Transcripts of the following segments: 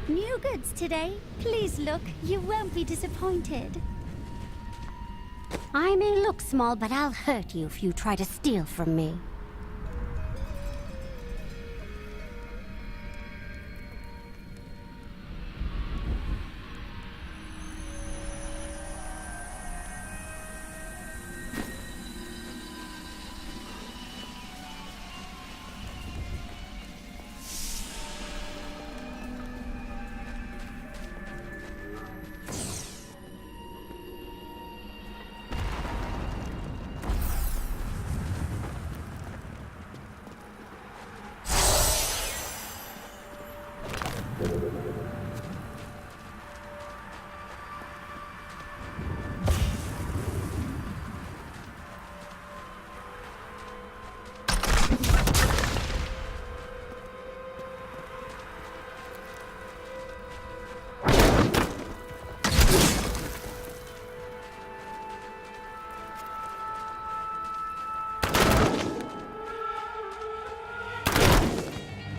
New goods today. Please look, you won't be disappointed. I may look small, but I'll hurt you if you try to steal from me.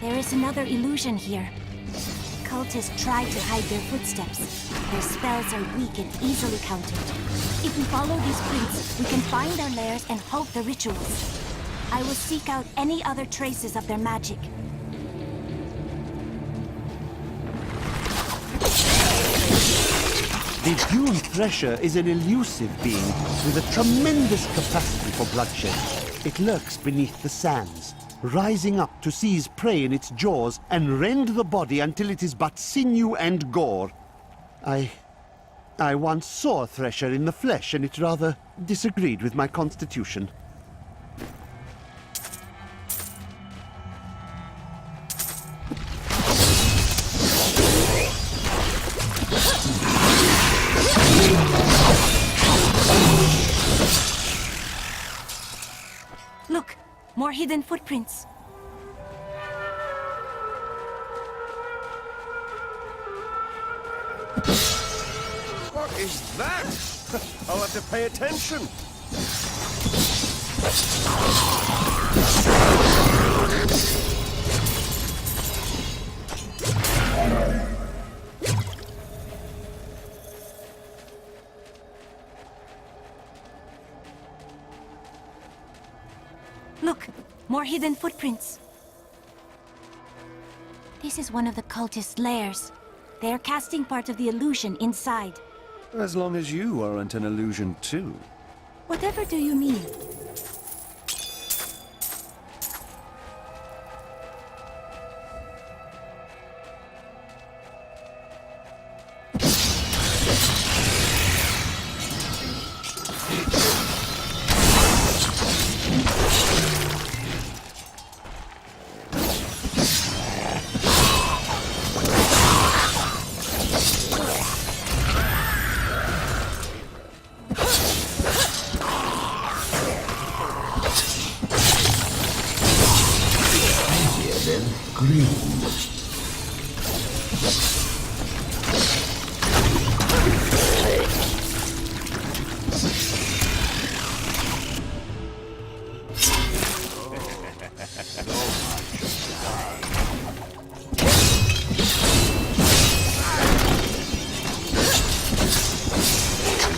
There is another illusion here. Cultists try to hide their footsteps. Their spells are weak and easily countered. If we follow these prints, we can find their lairs and halt the rituals. I will seek out any other traces of their magic. The Dune Thresher is an elusive being with a tremendous capacity for bloodshed. It lurks beneath the sands, rising up to seize prey in its jaws and rend the body until it is but sinew and gore. I once saw a Thresher in the flesh, and it rather disagreed with my constitution. Look, more hidden footprints. What is that? I'll have to pay attention. Look, more hidden footprints. This is one of the cultists' lairs. They are casting part of the illusion inside. As long as you aren't an illusion too. Whatever do you mean?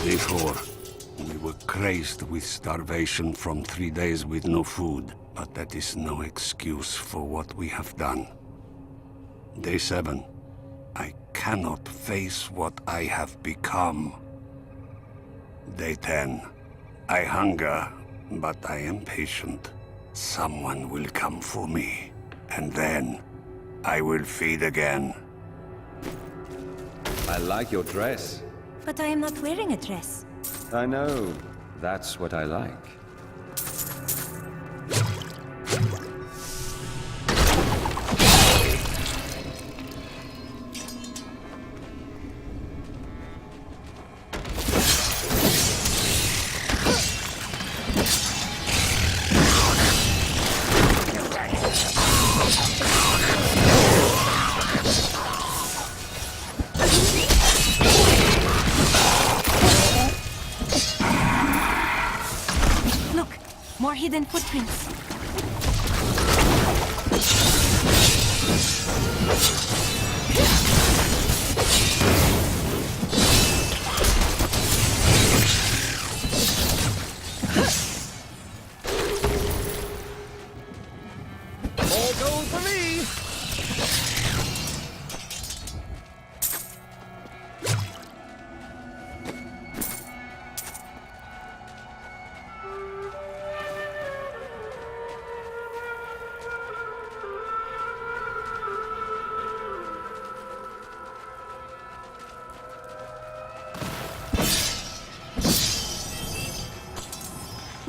Before, we were crazed with starvation from 3 days with no food, but that is no excuse for what we have done. Day 7, I cannot face what I have become. Day 10, I hunger, but I am patient. Someone will come for me, and then I will feed again. I like your dress. But I am not wearing a dress. I know. That's what I like. More hidden footprints.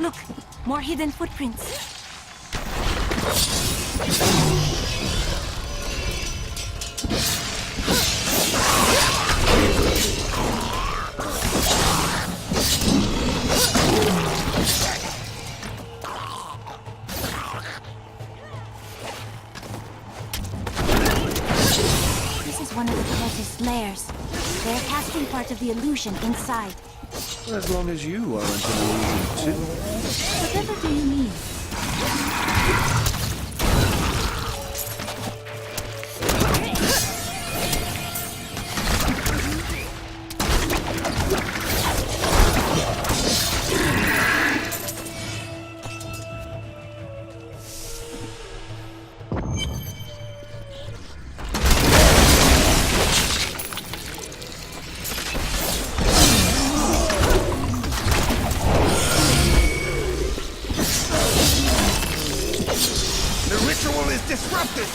Look, more hidden footprints. This is one of the cultist's lairs. They're casting part of the illusion inside. As long as you aren't an illusion too. Whatever do you mean? Disrupted!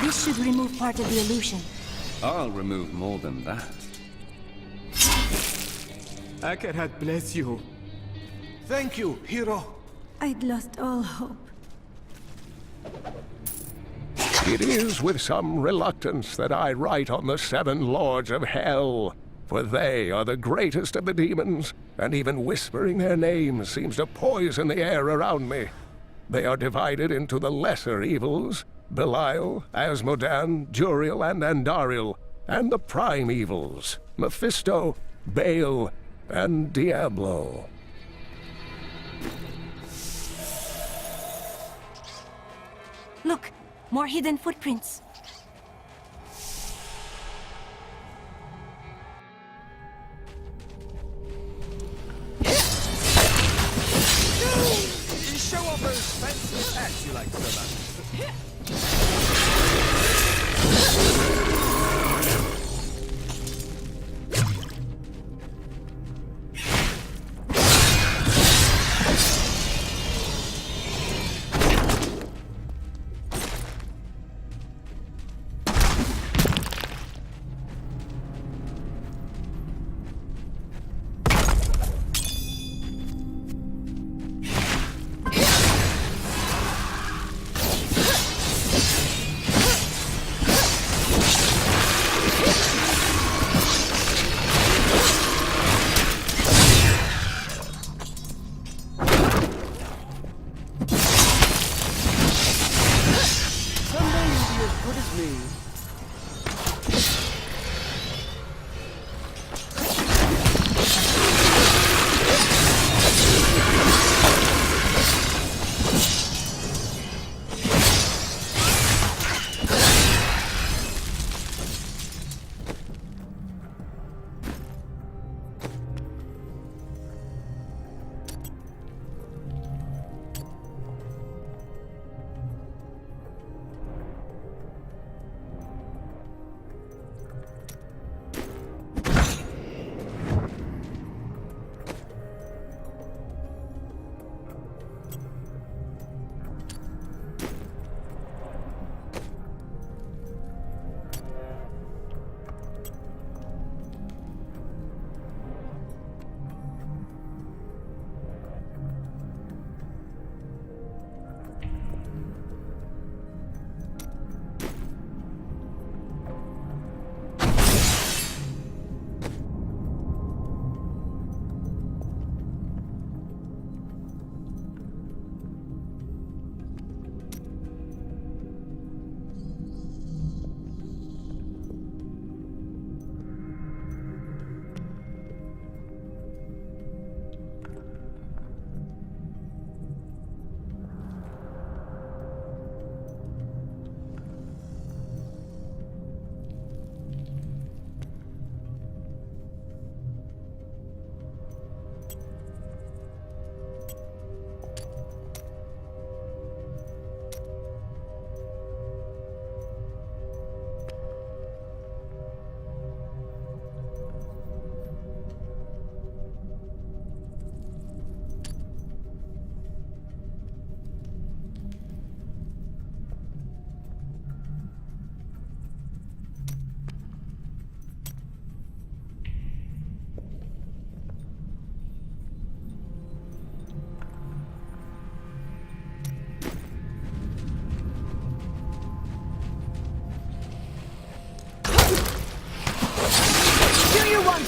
This should remove part of the illusion. I'll remove more than that. Akarat bless you. Thank you, hero. I'd lost all hope. It is with some reluctance that I write on the 7 Lords of Hell, for they are the greatest of the demons, and even whispering their names seems to poison the air around me. They are divided into the lesser evils, Belial, Asmodan, Juriel, and Andariel, and the prime evils, Mephisto, Baal, and Diablo. Look, more hidden footprints. Show off those fancy attacks you like so much.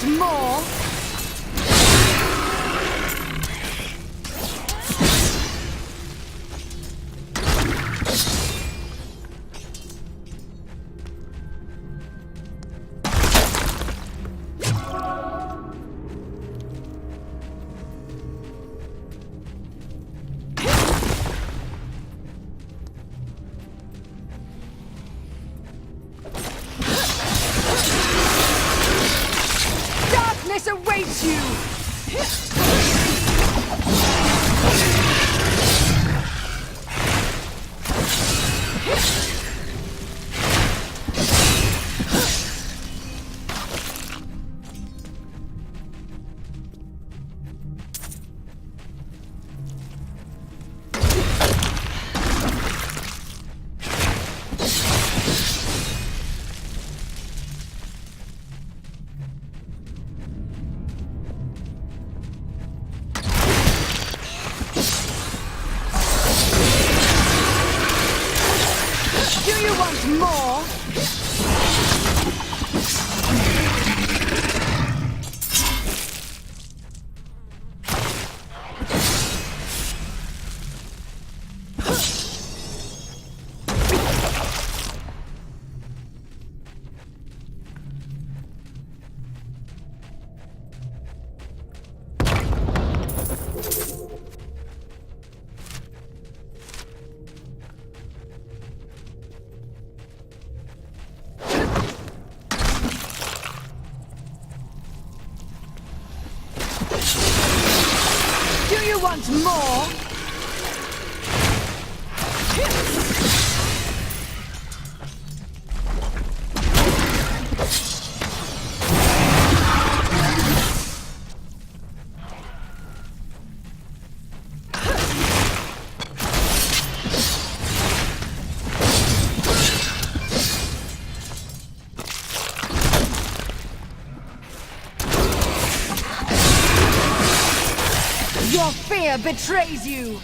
more? Darkness awaits you! Do you want more? Do you want more? Your fear betrays you!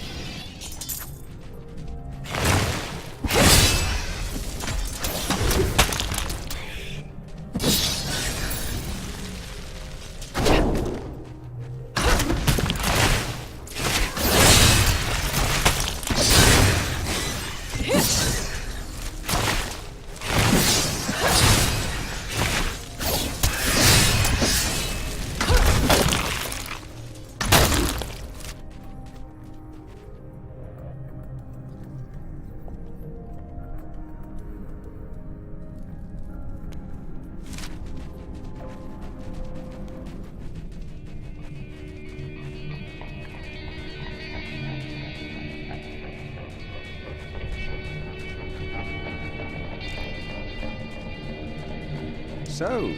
So,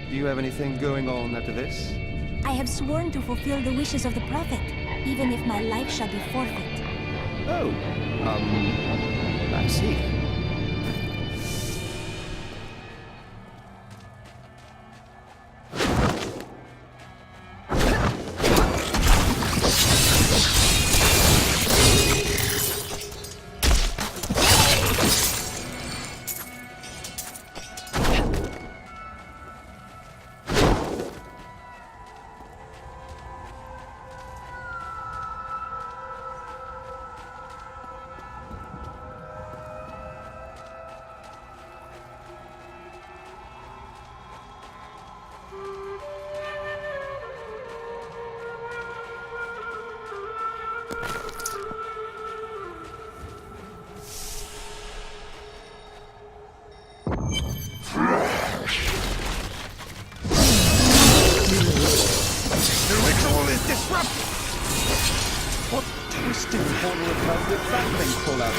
do you have anything going on after this? I have sworn to fulfill the wishes of the Prophet, even if my life shall be forfeit. Oh, I see. The ritual is disrupted! What twisted portal of hell did that thing pull out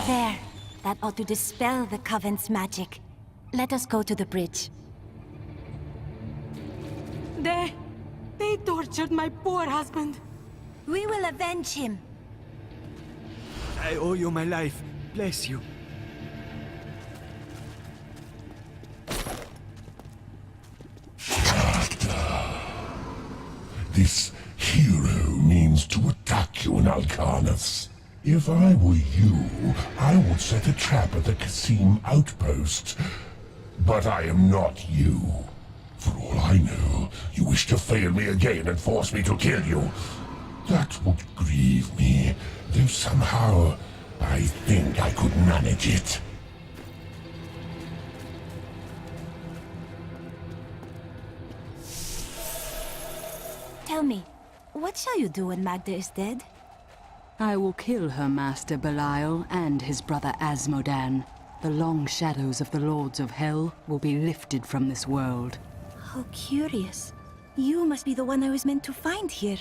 There. That ought to dispel the Coven's magic. Let us go to the bridge. They tortured my poor husband. We will avenge him. I owe you my life. Bless you. This hero means to attack Alcarnaths. If I were you, I would set a trap at the Kasim outpost. But I am not you. For all I know, you wish to fail me again and force me to kill you. That would grieve me, though somehow I think I could manage it. Tell me, what shall you do when Magda is dead? I will kill her master Belial and his brother Asmodan. The long shadows of the Lords of Hell will be lifted from this world. How curious. You must be the one I was meant to find here.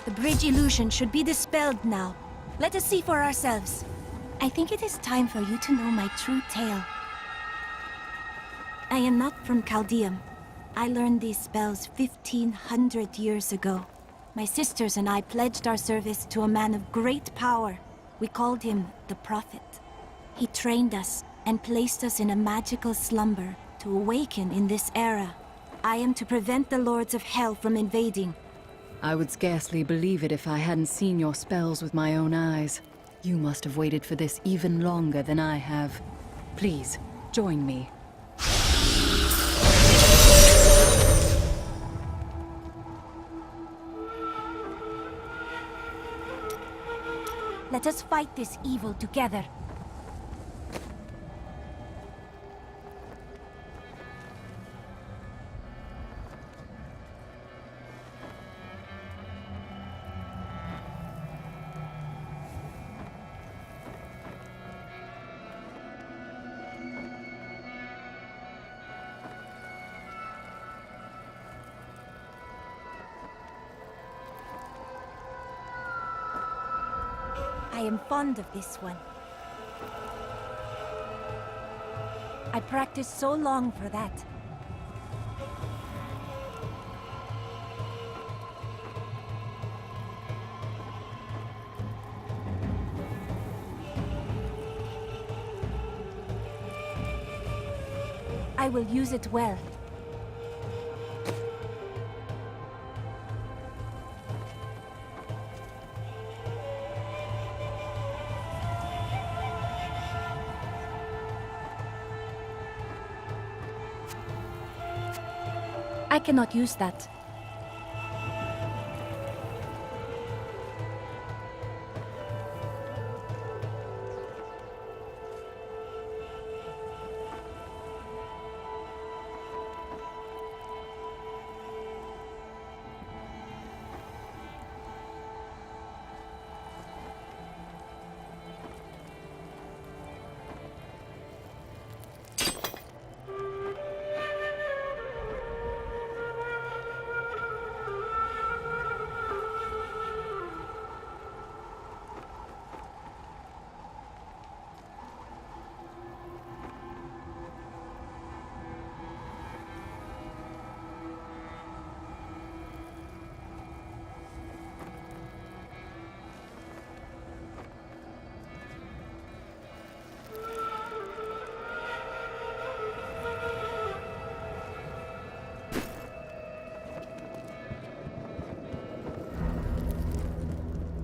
The bridge illusion should be dispelled now. Let us see for ourselves. I think it is time for you to know my true tale. I am not from Chaldeum. I learned these spells 1500 years ago. My sisters and I pledged our service to a man of great power. We called him the Prophet. He trained us and placed us in a magical slumber to awaken in this era. I am to prevent the Lords of Hell from invading. I would scarcely believe it if I hadn't seen your spells with my own eyes. You must have waited for this even longer than I have. Please, join me. Let us fight this evil together. I am fond of this one. I practiced so long for that. I will use it well. I cannot use that.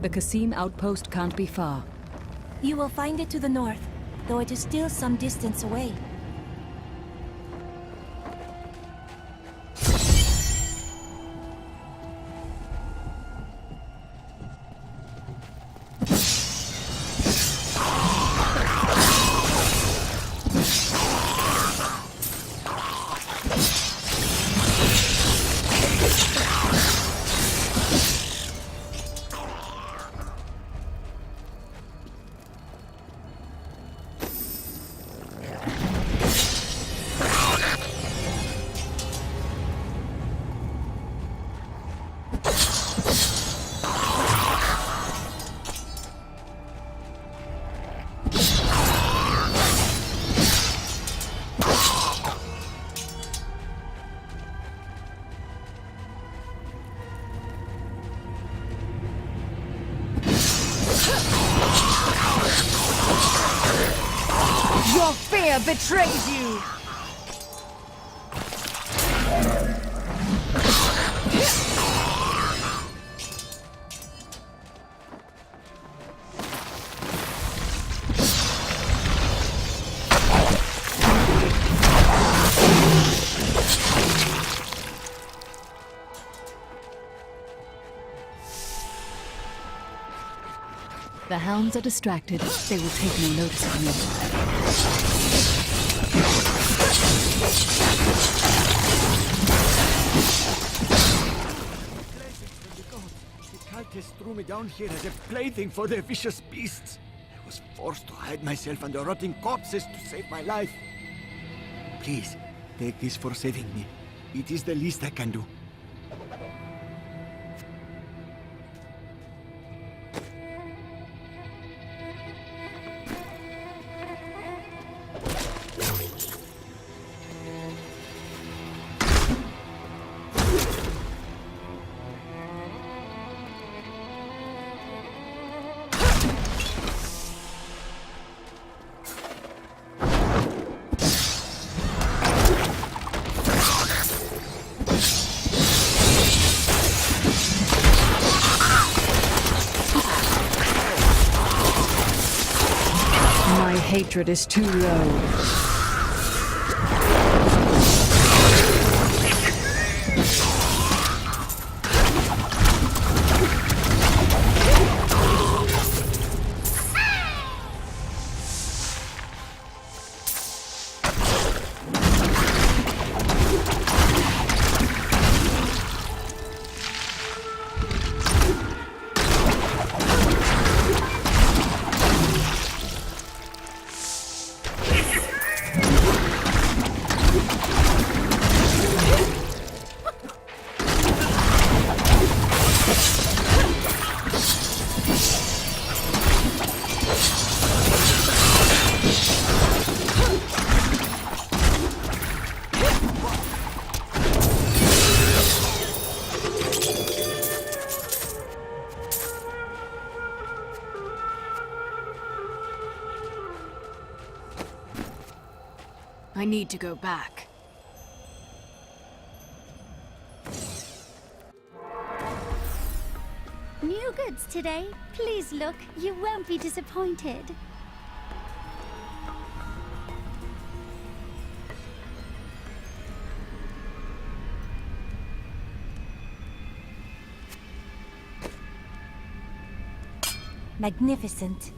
The Kasim outpost can't be far. You will find it to the north, though it is still some distance away. Your fear betrays you! The hounds are distracted. They will take no notice of me. The cultists threw me down here as a plaything for their vicious beasts. I was forced to hide myself under rotting corpses to save my life. Please, take this for saving me. It is the least I can do. My hatred is too low. I need to go back. New goods today. Please look, you won't be disappointed. Magnificent.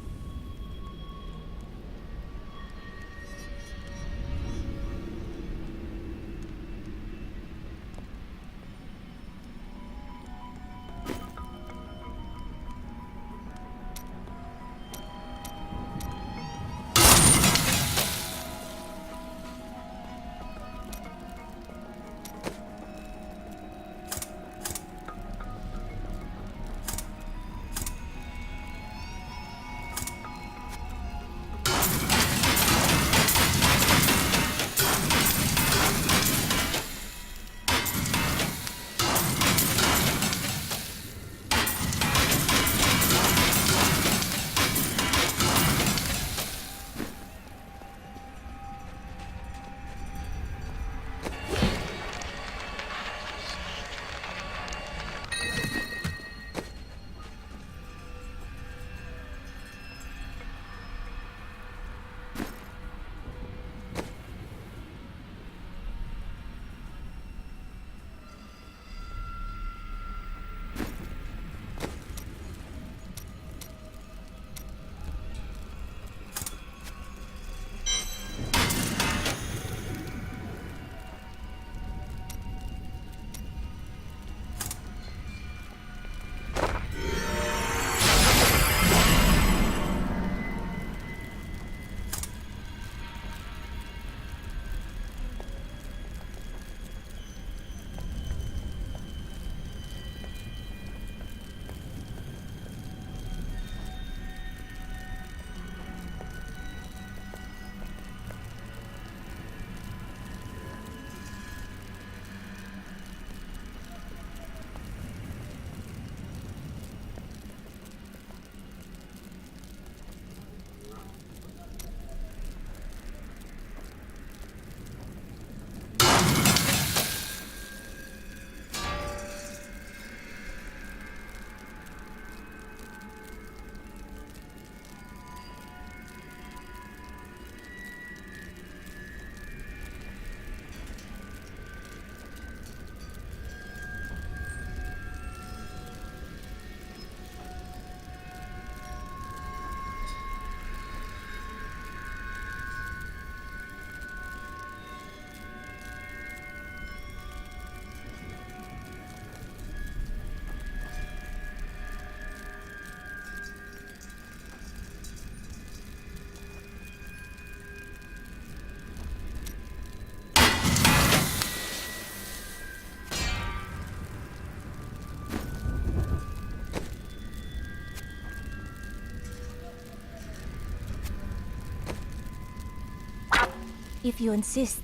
If you insist.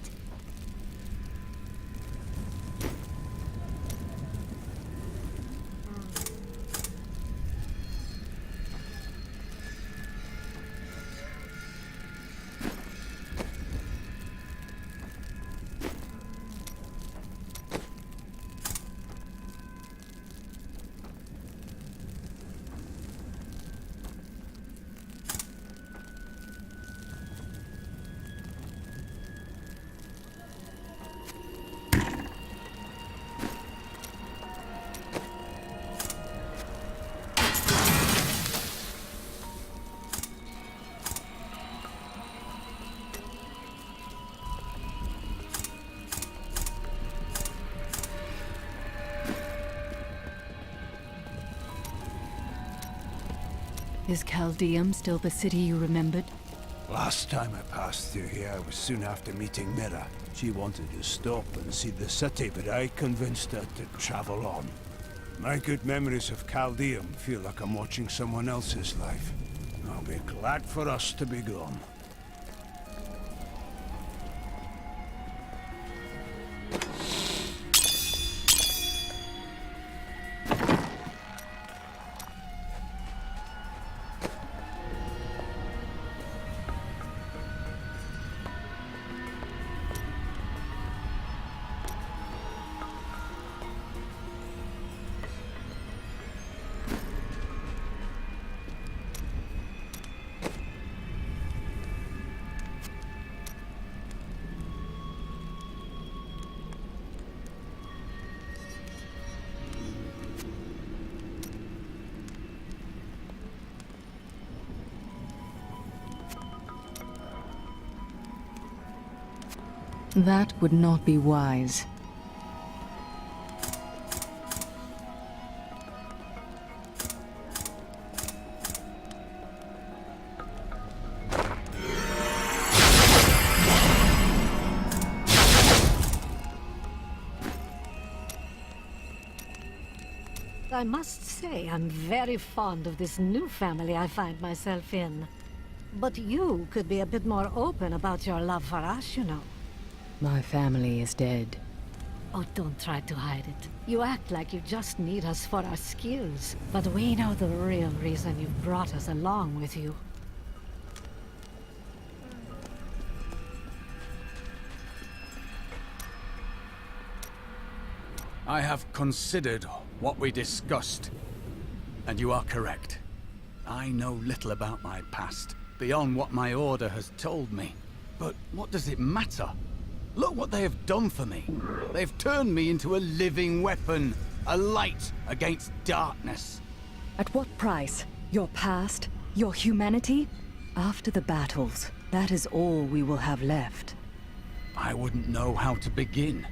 Is Caldeum still the city you remembered? Last time I passed through here was soon after meeting Mira. She wanted to stop and see the city, but I convinced her to travel on. My good memories of Caldeum feel like I'm watching someone else's life. I'll be glad for us to be gone. That would not be wise. I must say, I'm very fond of this new family I find myself in. But you could be a bit more open about your love for us, you know. My family is dead. Oh, don't try to hide it. You act like you just need us for our skills. But we know the real reason you've brought us along with you. I have considered what we discussed, and you are correct. I know little about my past, beyond what my order has told me. But what does it matter? Look what they have done for me. They've turned me into a living weapon, a light against darkness. At what price? Your past? Your humanity? After the battles, that is all we will have left. I wouldn't know how to begin.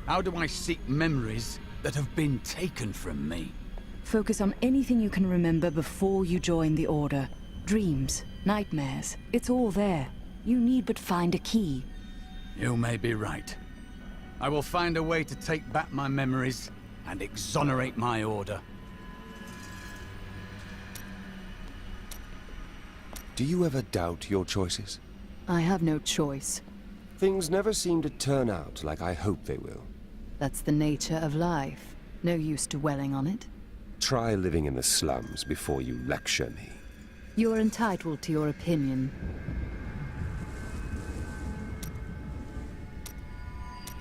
How do I seek memories that have been taken from me? Focus on anything you can remember before you join the Order. Dreams, nightmares, it's all there. You need but find a key. You may be right. I will find a way to take back my memories and exonerate my order. Do you ever doubt your choices? I have no choice. Things never seem to turn out like I hope they will. That's the nature of life. No use dwelling on it. Try living in the slums before you lecture me. You're entitled to your opinion.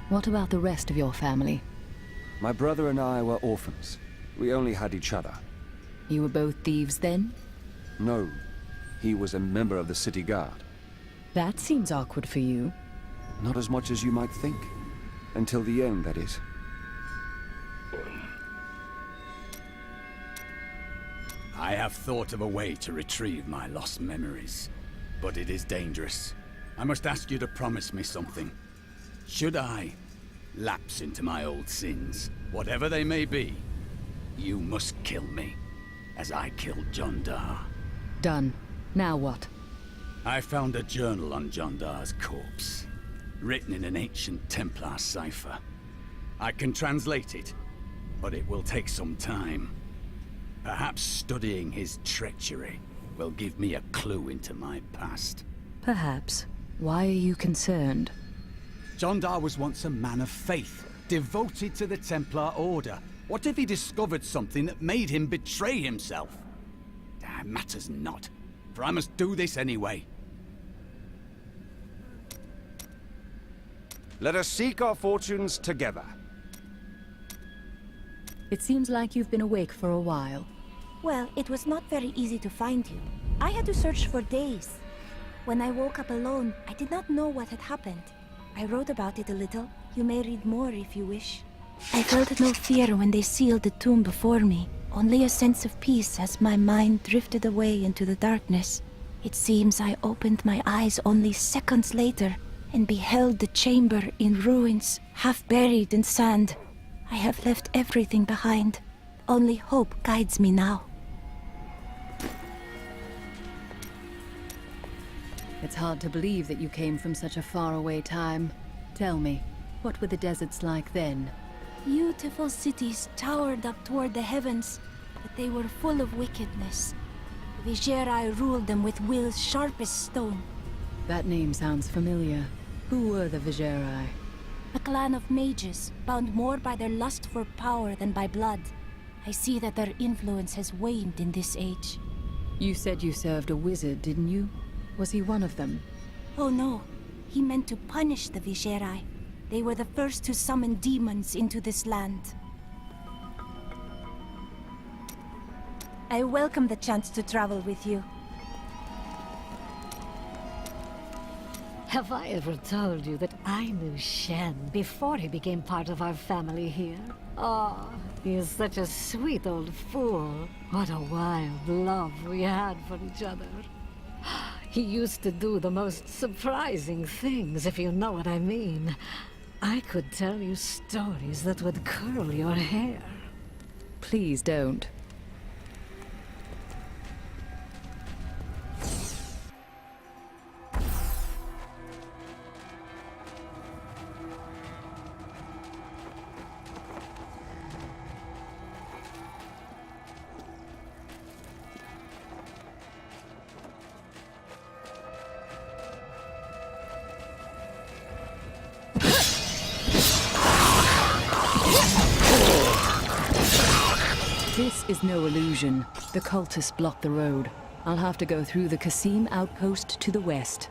What about the rest of your family? My brother and I were orphans. We only had each other. You were both thieves then? No. He was a member of the city guard. That seems awkward for you. Not as much as you might think. Until the end, that is. I have thought of a way to retrieve my lost memories, but it is dangerous. I must ask you to promise me something. Should I lapse into my old sins, whatever they may be, you must kill me, as I killed John Dar. Done. Now what? I found a journal on John Dar's corpse, written in an ancient Templar cipher. I can translate it, but it will take some time. Perhaps studying his treachery will give me a clue into my past. Perhaps. Why are you concerned? Jondar was once a man of faith, devoted to the Templar Order. What if he discovered something that made him betray himself? Matters not, for I must do this anyway. Let us seek our fortunes together. It seems like you've been awake for a while. Well, it was not very easy to find you. I had to search for days. When I woke up alone, I did not know what had happened. I wrote about it a little. You may read more if you wish. I felt no fear when they sealed the tomb before me. Only a sense of peace as my mind drifted away into the darkness. It seems I opened my eyes only seconds later and beheld the chamber in ruins, half buried in sand. I have left everything behind. Only hope guides me now. It's hard to believe that you came from such a faraway time. Tell me, what were the deserts like then? Beautiful cities towered up toward the heavens, but they were full of wickedness. The Vigerai ruled them with will's sharpest stone. That name sounds familiar. Who were the Vigerai? A clan of mages, bound more by their lust for power than by blood. I see that their influence has waned in this age. You said you served a wizard, didn't you? Was he one of them? Oh no, he meant to punish the Vigerai. They were the first to summon demons into this land. I welcome the chance to travel with you. Have I ever told you that I knew Shen before he became part of our family here? Oh, he is such a sweet old fool. What a wild love we had for each other. He used to do the most surprising things, if you know what I mean. I could tell you stories that would curl your hair. Please don't. This is no illusion. The cultists block the road. I'll have to go through the Qasim outpost to the west.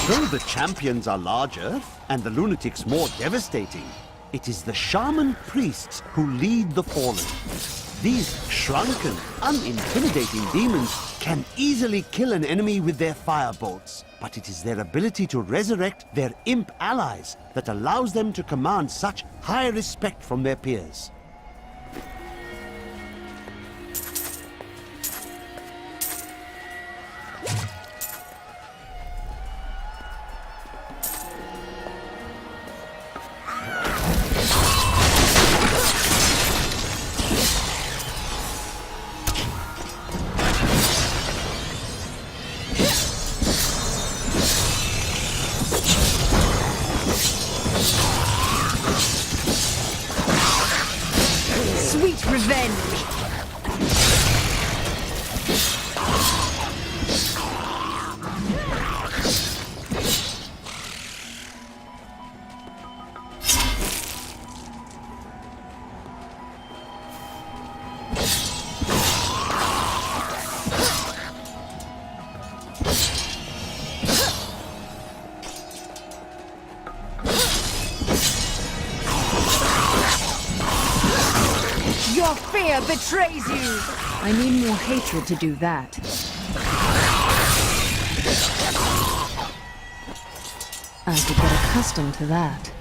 Though the champions are larger and the lunatics more devastating, it is the shaman priests who lead the fallen. These shrunken, unintimidating demons can easily kill an enemy with their firebolts, but it is their ability to resurrect their imp allies that allows them to command such high respect from their peers. Sweet revenge! Your fear betrays you! I need more hatred to do that. I could get accustomed to that.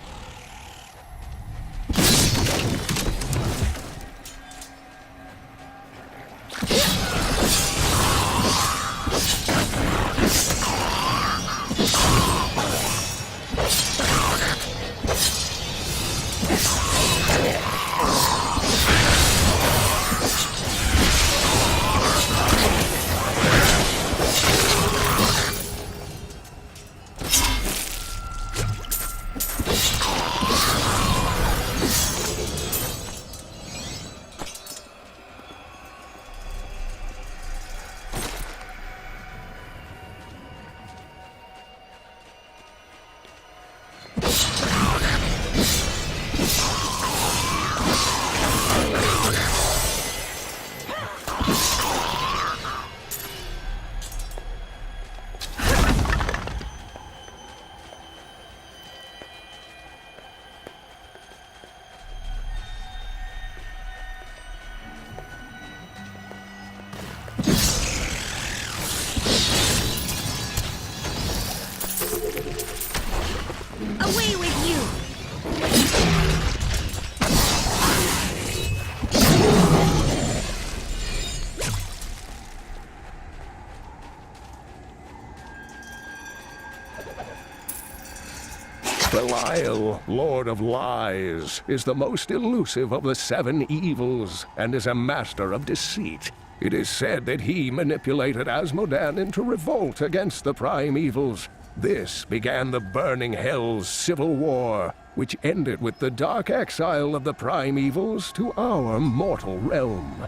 Away with you! Belial, Lord of Lies, is the most elusive of the seven evils and is a master of deceit. It is said that he manipulated Asmodan into revolt against the prime evils. This began the Burning Hell's civil war, which ended with the dark exile of the prime evils to our mortal realm.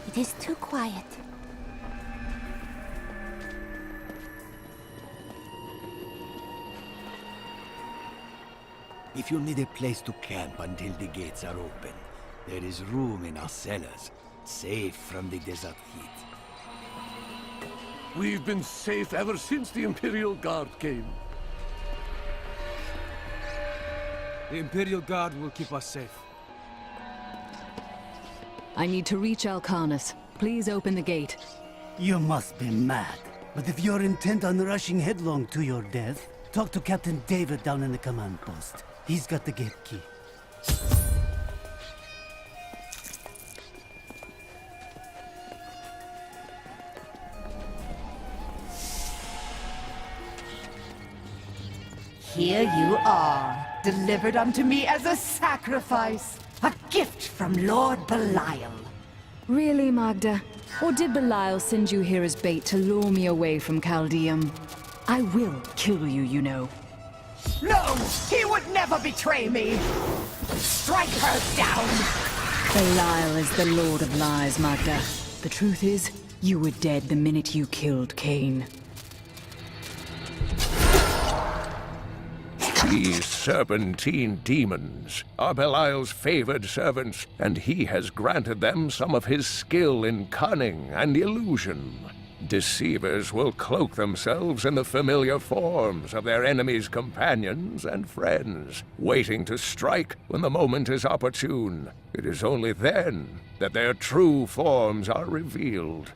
It is too quiet. If you need a place to camp until the gates are open, there is room in our cellars, safe from the desert heat. We've been safe ever since the Imperial Guard came. The Imperial Guard will keep us safe. I need to reach Alcanus. Please open the gate. You must be mad. But if you're intent on rushing headlong to your death, talk to Captain David down in the command post. He's got the gate key. Here you are, delivered unto me as a sacrifice. A gift from Lord Belial. Really, Magda? Or did Belial send you here as bait to lure me away from Caldeum? I will kill you, you know. No! He would never betray me! Strike her down! Belial is the Lord of Lies, Magda. The truth is, you were dead the minute you killed Cain. These serpentine demons are Belial's favored servants, and he has granted them some of his skill in cunning and illusion. Deceivers will cloak themselves in the familiar forms of their enemies' companions and friends, waiting to strike when the moment is opportune. It is only then that their true forms are revealed.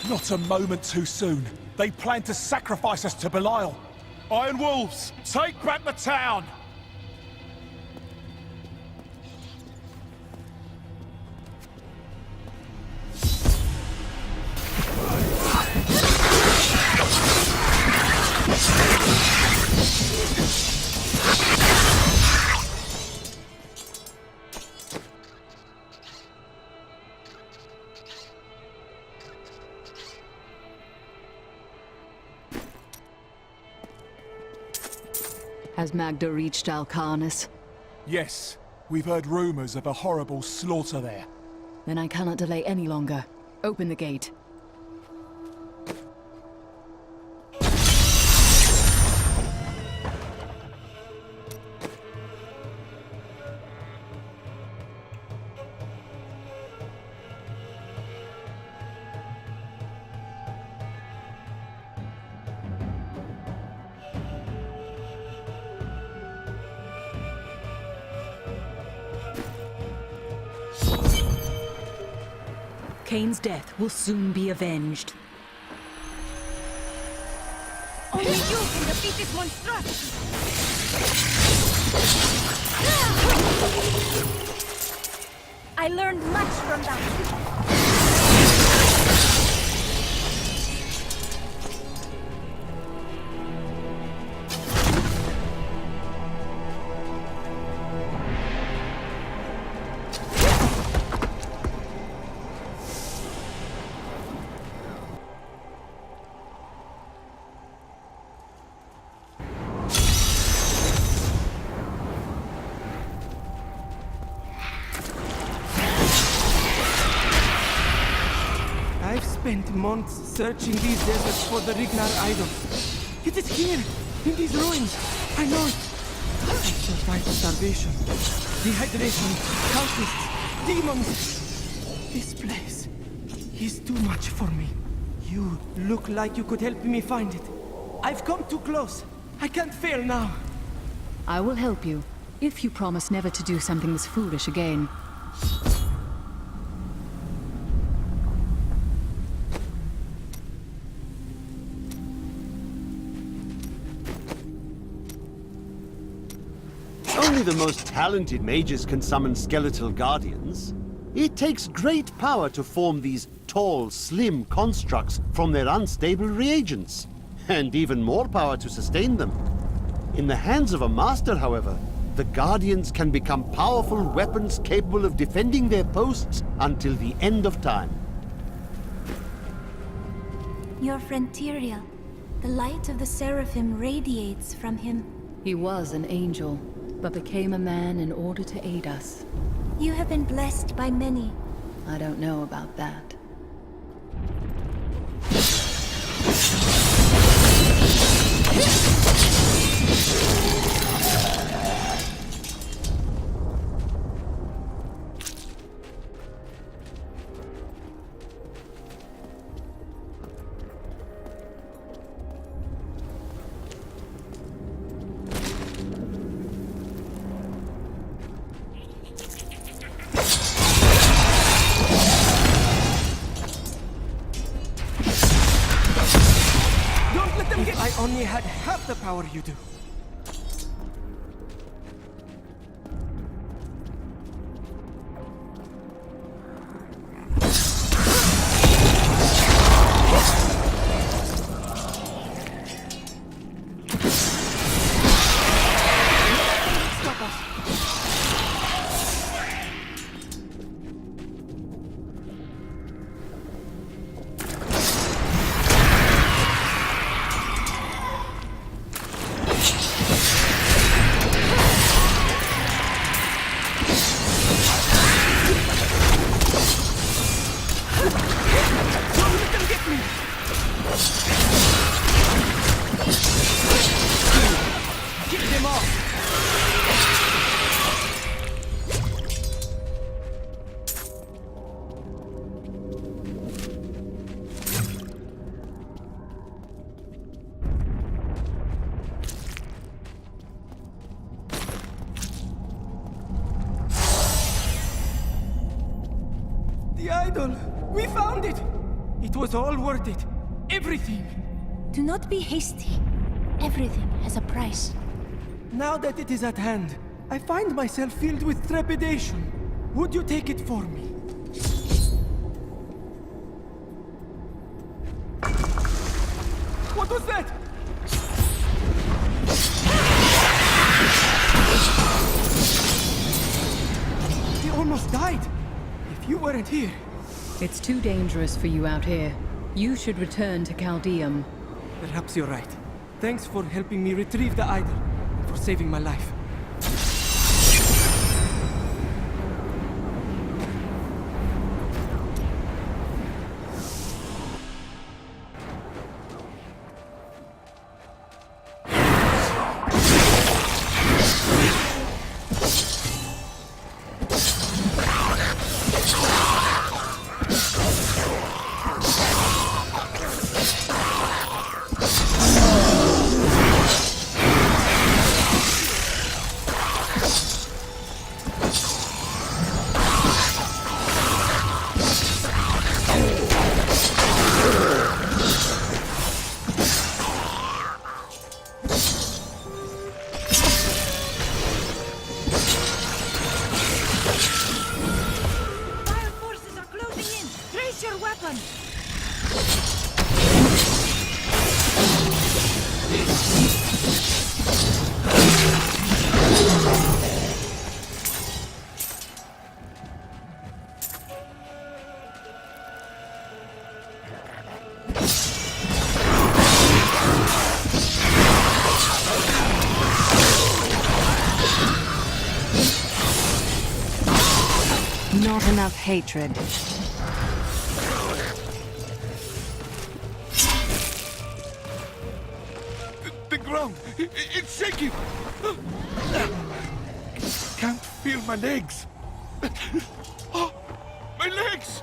Not a moment too soon. They plan to sacrifice us to Belial. Iron Wolves, take back the town! Has Magda reached Alcarnus? Yes, we've heard rumors of a horrible slaughter there. Then I cannot delay any longer. Open the gate. Cain's death will soon be avenged. Only you can defeat this monstrosity! I learned much from that. I've spent months searching these deserts for the Rignar idol. It is here, in these ruins. I know it. I survived starvation, dehydration, cultists, demons. This place is too much for me. You look like you could help me find it. I've come too close. I can't fail now. I will help you, if you promise never to do something this foolish again. Only the most talented mages can summon skeletal guardians. It takes great power to form these tall, slim constructs from their unstable reagents, and even more power to sustain them. In the hands of a master, however, the guardians can become powerful weapons capable of defending their posts until the end of time. Your friend Tyrael. The light of the Seraphim radiates from him. He was an angel, but became a man in order to aid us. You have been blessed by many. I don't know about that. I only had half the power you do. idol! We found it! It was all worth it. Everything! Do not be hasty. Everything has a price. Now that it is at hand, I find myself filled with trepidation. Would you take it for me? What was that? He almost died. If you weren't here... It's too dangerous for you out here. You should return to Chaldeum. Perhaps you're right. Thanks for helping me retrieve the idol, and for saving my life. Not enough hatred. The ground, it's shaking. Can't feel my legs. Oh, my legs!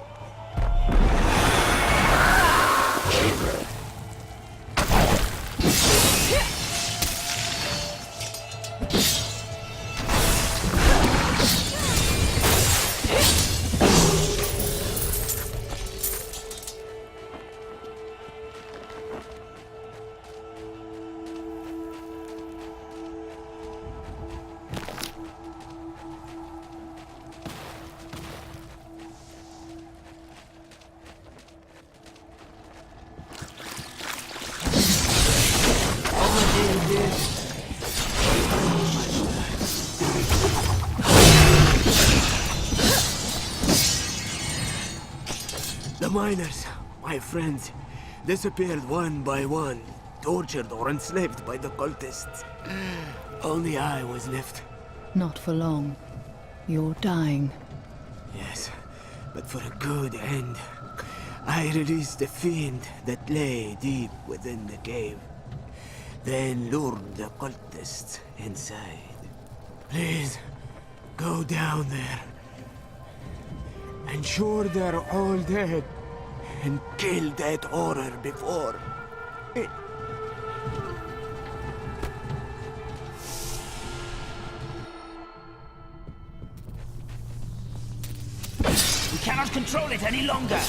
The miners, my friends, disappeared one by one, tortured or enslaved by the cultists. Only I was left. Not for long. You're dying. Yes, but for a good end. I released the fiend that lay deep within the cave. Then lured the cultists inside. Please, go down there. Ensure they're all dead. And kill that horror before it... We cannot control it any longer!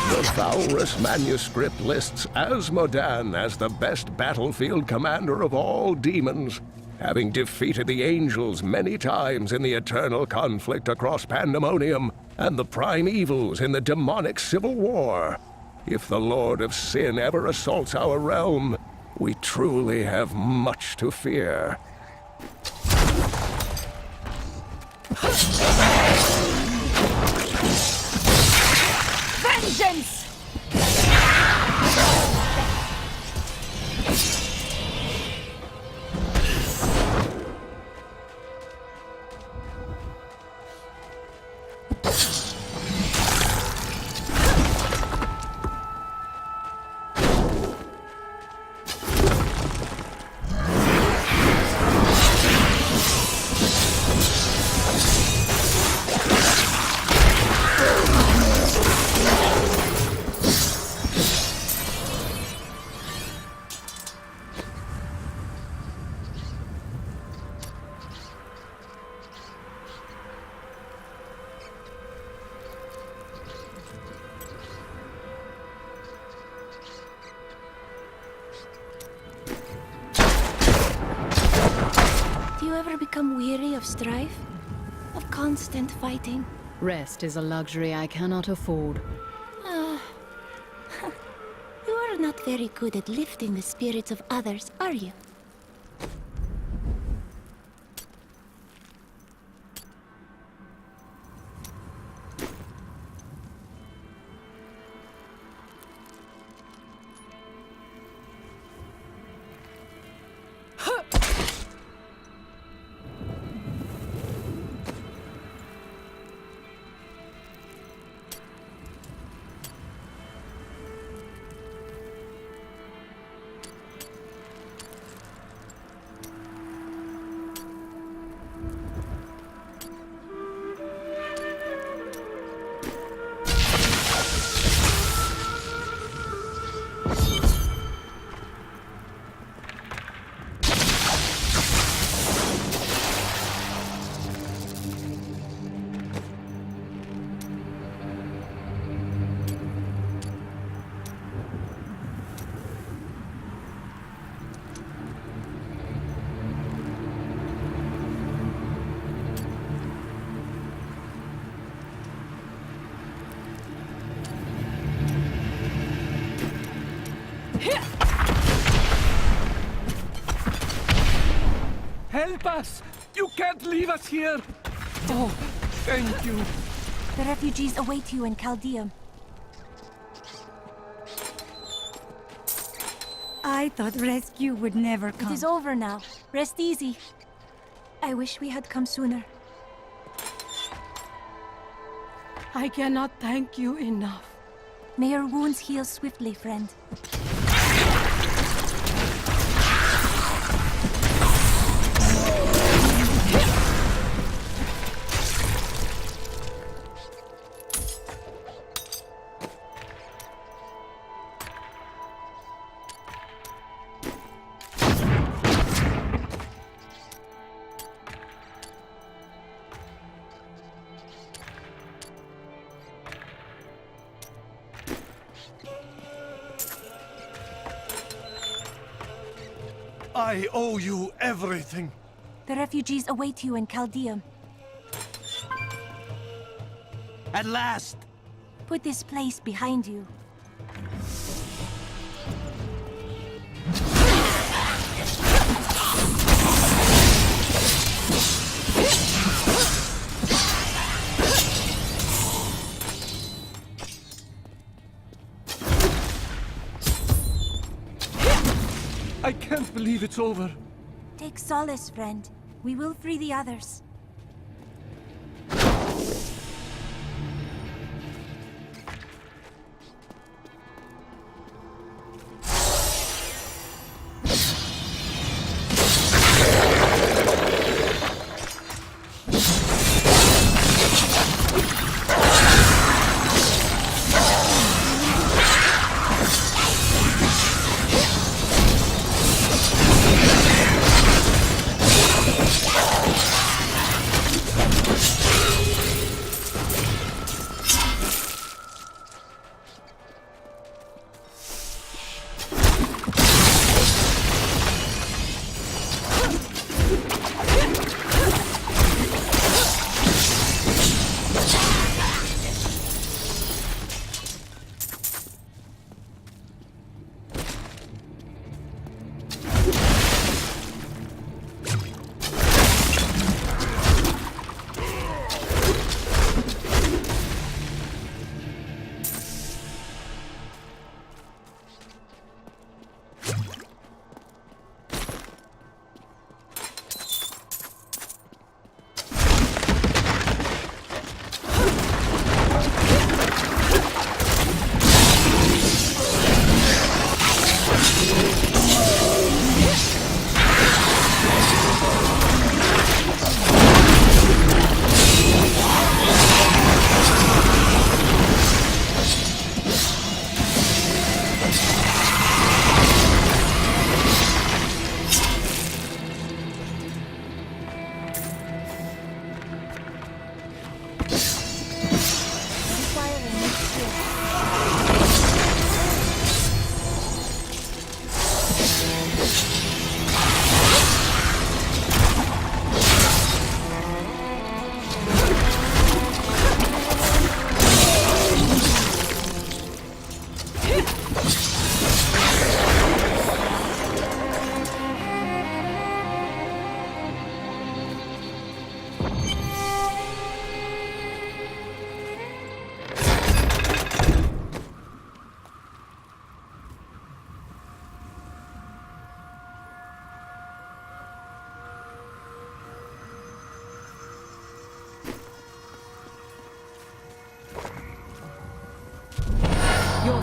The Valrus manuscript lists Asmodan as the best battlefield commander of all demons. having defeated the angels many times in the eternal conflict across Pandemonium and the prime evils in the demonic civil war. If the Lord of Sin ever assaults our realm, we truly have much to fear. Vengeance! Do you ever become weary of strife? Of constant fighting? Rest is a luxury I cannot afford. You are not very good at lifting the spirits of others, are you? Help us! You can't leave us here! Oh, thank you. The refugees await you in Chaldeum. I thought rescue would never come. It is over now. Rest easy. I wish we had come sooner. I cannot thank you enough. May your wounds heal swiftly, friend. I owe you everything. The refugees await you in Chaldeum. At last! Put this place behind you. I can't believe it's over. Take solace, friend. We will free the others.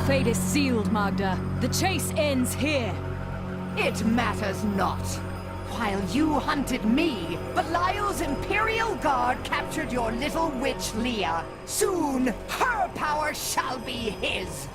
fate is sealed, Magda. The chase ends here. It matters not. While you hunted me, Belial's Imperial Guard captured your little witch Leah. Soon, her power shall be his.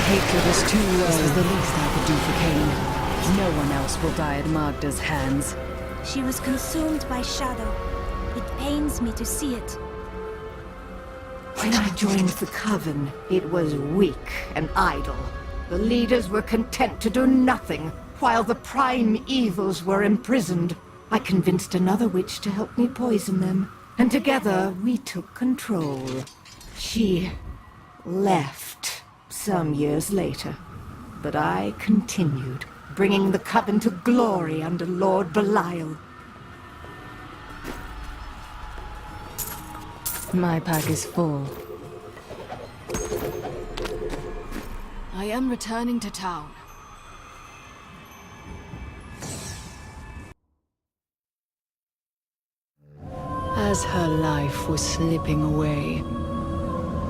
Hatred is too low. This is the least I could do for Cain. No one else will die at Magda's hands. She was consumed by shadow. It pains me to see it. When I joined the Coven, it was weak and idle. The leaders were content to do nothing, while the prime evils were imprisoned. I convinced another witch to help me poison them, and together we took control. She left some years later, but I continued, bringing the Coven to glory under Lord Belial. My pack is full. I am returning to town. As her life was slipping away,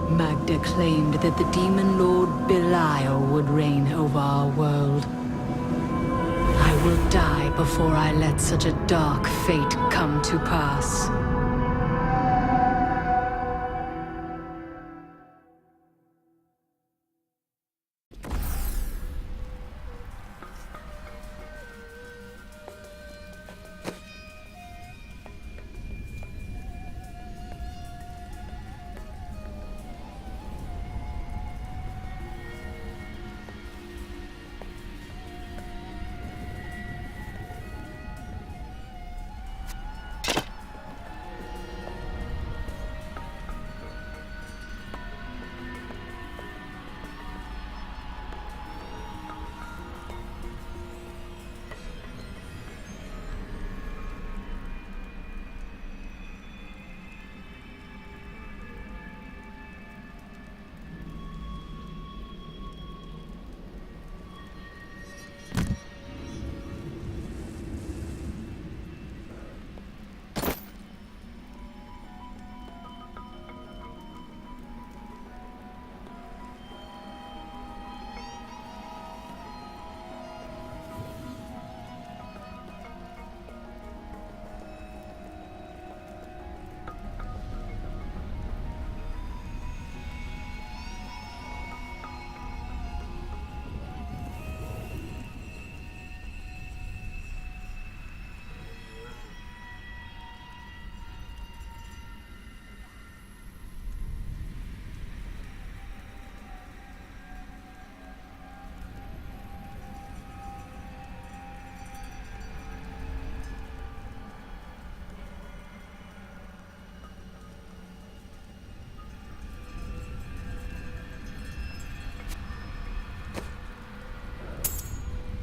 Magda claimed that the demon lord Belial would reign over our world. I will die before I let such a dark fate come to pass.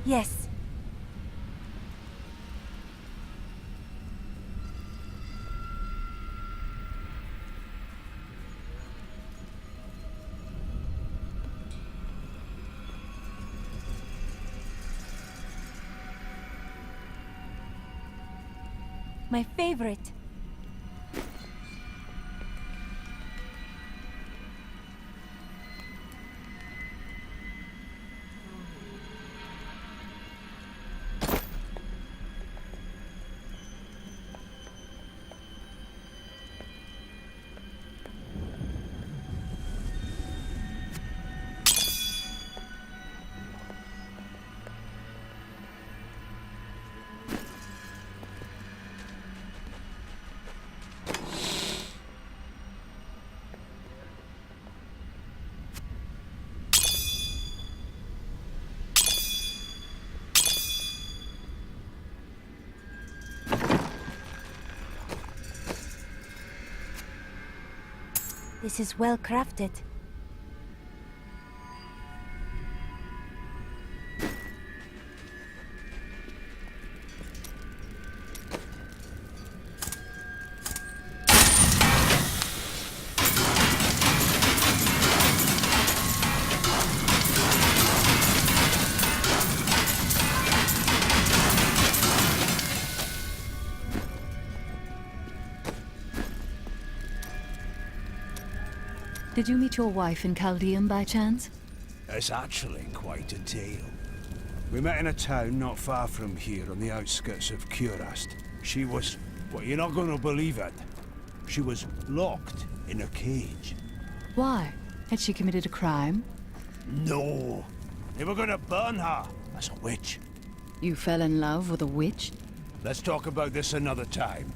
Yes. My favorite. This is well crafted. Did you meet your wife in Chaldeum by chance? It's actually quite a tale. We met in a town not far from here on the outskirts of Curast. She was... well, you're not going to believe it. She was locked in a cage. Why? Had she committed a crime? No. They were going to burn her as a witch. You fell in love with a witch? Let's talk about this another time.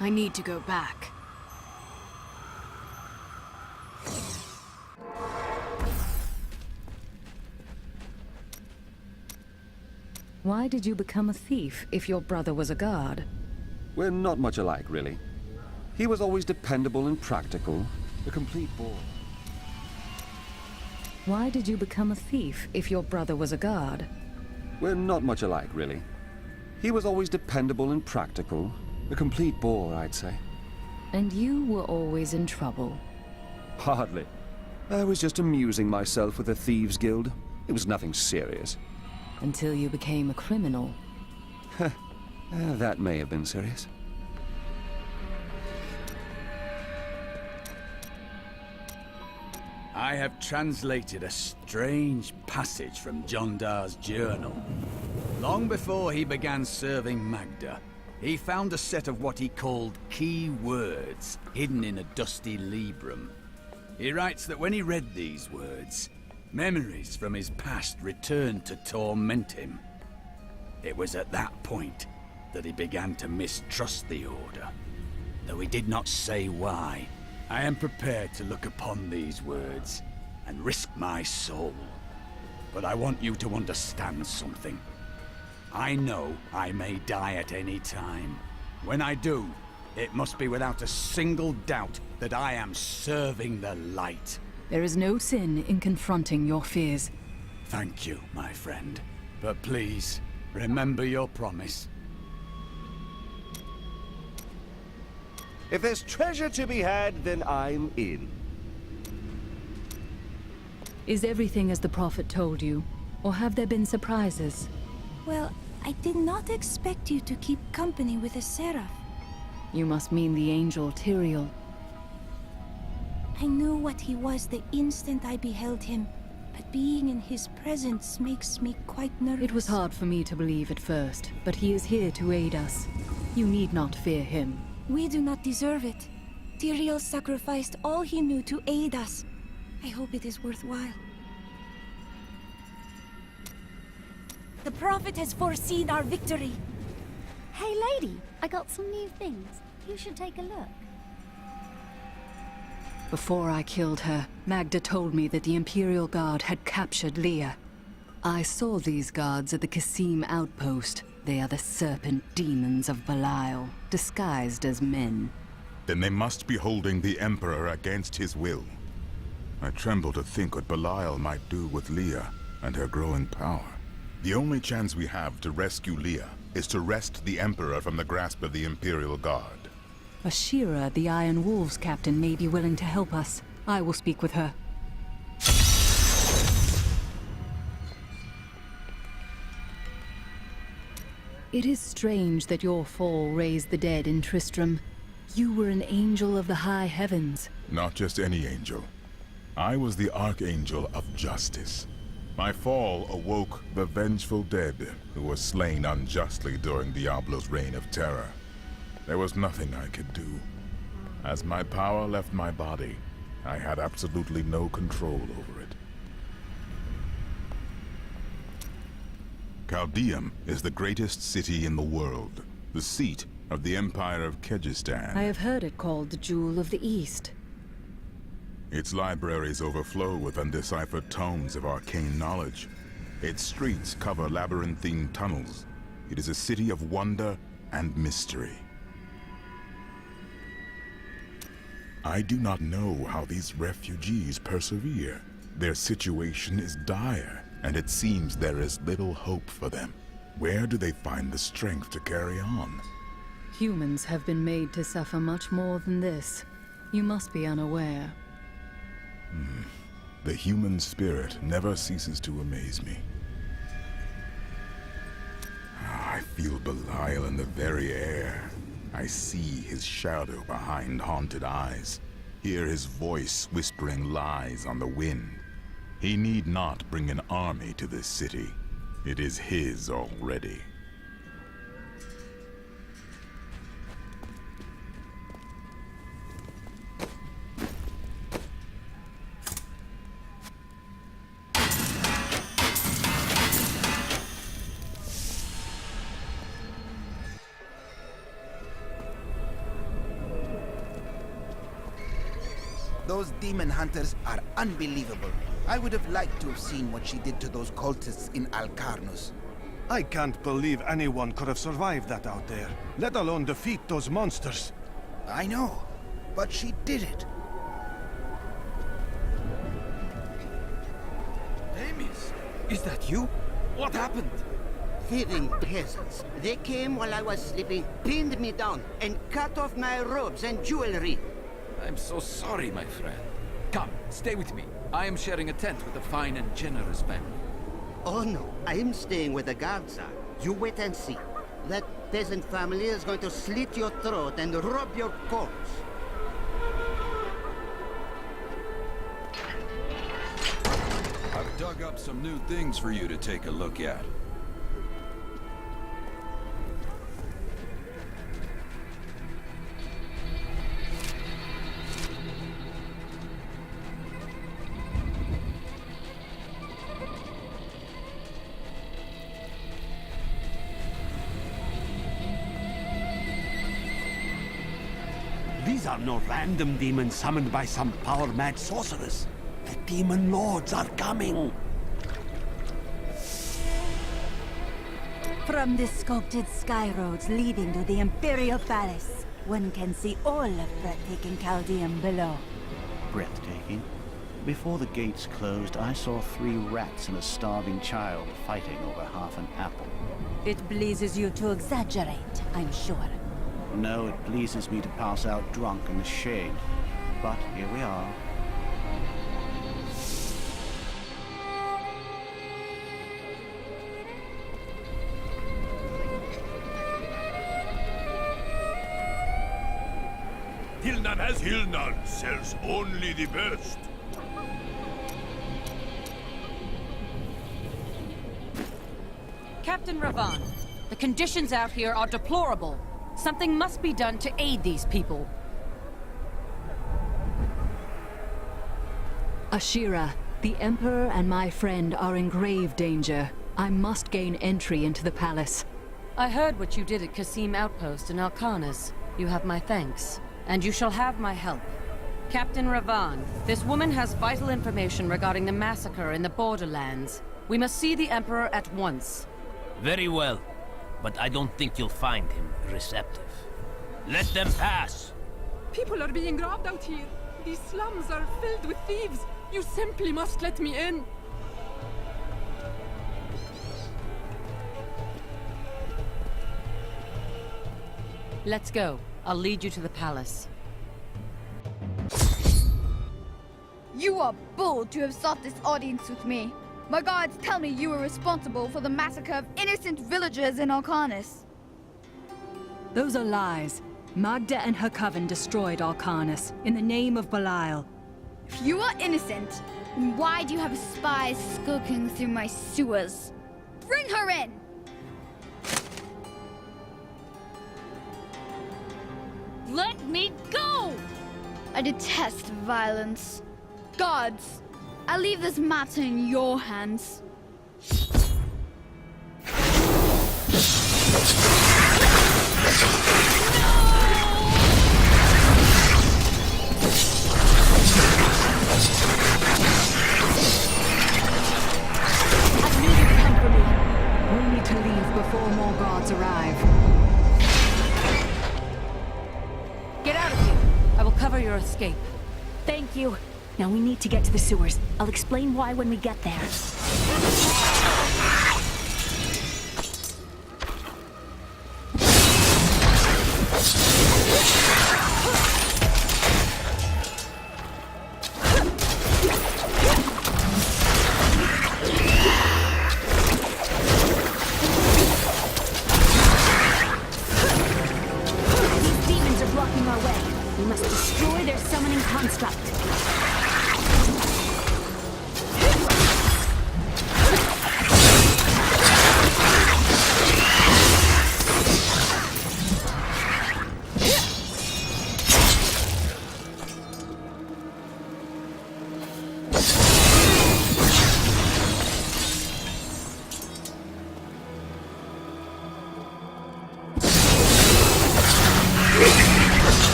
I need to go back. Why did you become a thief if your brother was a guard? We're not much alike, really. He was always dependable and practical, a complete bore. Why did you become a thief if your brother was a guard? We're not much alike, really. He was always dependable and practical, a complete bore, I'd say. And you were always in trouble. Hardly. I was just amusing myself with the Thieves' Guild. It was nothing serious. Until you became a criminal. That may have been serious. I have translated a strange passage from Jondar's journal. Long before he began serving Magda, he found a set of what he called key words hidden in a dusty librum. He writes that when he read these words, memories from his past returned to torment him. It was at that point that he began to mistrust the Order. Though he did not say why, I am prepared to look upon these words and risk my soul. But I want you to understand something. I know I may die at any time. When I do, it must be without a single doubt that I am serving the light. There is no sin in confronting your fears. Thank you, my friend. But please, remember your promise. If there's treasure to be had, then I'm in. Is everything as the Prophet told you? Or have there been surprises? Well, I did not expect you to keep company with a seraph. You must mean the angel Tyrael. I knew what he was the instant I beheld him, but being in his presence makes me quite nervous. It was hard for me to believe at first, but he is here to aid us. You need not fear him. We do not deserve it. Tyrael sacrificed all he knew to aid us. I hope it is worthwhile. The Prophet has foreseen our victory. Hey lady, I got some new things. You should take a look. Before I killed her, Magda told me that the Imperial Guard had captured Leah. I saw these guards at the Kasim outpost. They are the serpent demons of Belial, disguised as men. Then they must be holding the Emperor against his will. I tremble to think what Belial might do with Leah and her growing power. The only chance we have to rescue Leah is to wrest the Emperor from the grasp of the Imperial Guard. Ashira, the Iron Wolves captain, may be willing to help us. I will speak with her. It is strange that your fall raised the dead in Tristram. You were an angel of the high heavens. Not just any angel. I was the Archangel of Justice. My fall awoke the vengeful dead who were slain unjustly during Diablo's reign of terror. There was nothing I could do. As my power left my body, I had absolutely no control over it. Chaldeum is the greatest city in the world, the seat of the Empire of Kyrgyzstan. I have heard it called the Jewel of the East. Its libraries overflow with undeciphered tomes of arcane knowledge. Its streets cover labyrinthine tunnels. It is a city of wonder and mystery. I do not know how these refugees persevere. Their situation is dire, and it seems there is little hope for them. Where do they find the strength to carry on? Humans have been made to suffer much more than this. You must be unaware. The human spirit never ceases to amaze me. feel Belial in the very air. I see his shadow behind haunted eyes. Hear his voice whispering lies on the wind. He need not bring an army to this city. It is his already. Those demon hunters are unbelievable. I would have liked to have seen what she did to those cultists in Alcarnus. I can't believe anyone could have survived that out there, let alone defeat those monsters. I know, but she did it. Amos, is that you? What happened? Thieving peasants. They came while I was sleeping, pinned me down, and cut off my robes and jewelry. I'm so sorry, my friend. Come, stay with me. I am sharing a tent with a fine and generous family. Oh no, I am staying where the guards are. You wait and see. That peasant family is going to slit your throat and rub your corpse. I've dug up some new things for you to take a look at. These are no random demons summoned by some power-mad sorceress. The demon lords are coming. From the sculpted sky roads leading to the Imperial Palace, one can see all of breathtaking Chaldean below. Breathtaking? Before the gates closed, I saw 3 rats and a starving child fighting over half an apple. It pleases you to exaggerate, I'm sure. No, it pleases me to pass out drunk in the shade. But here we are. Hilnan has Hilnan sells only the best. Captain Ravan, the conditions out here are deplorable. Something must be done to aid these people. Ashira, the Emperor and my friend are in grave danger. I must gain entry into the palace. I heard what you did at Qasim Outpost in Alcarnus. You have my thanks. And you shall have my help. Captain Ravan, this woman has vital information regarding the massacre in the Borderlands. We must see the Emperor at once. Very well. But I don't think you'll find him receptive. Let them pass! People are being robbed out here. These slums are filled with thieves. You simply must let me in. Let's go. I'll lead you to the palace. You are bold to have sought this audience with me. My guards tell me you were responsible for the massacre of innocent villagers in Alcarnus. Those are lies. Magda and her coven destroyed Alcarnus in the name of Belial. If you are innocent, then why do you have spies skulking through my sewers? Bring her in! Let me go! I detest violence. Guards, I'll leave this matter in your hands. I knew you'd come for me. We need to leave before more guards arrive. Get out of here. I will cover your escape. Thank you. Now we need to get to the sewers. I'll explain why when we get there.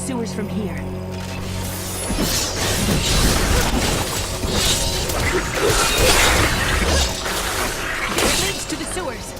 sewers from here. It leads to the sewers.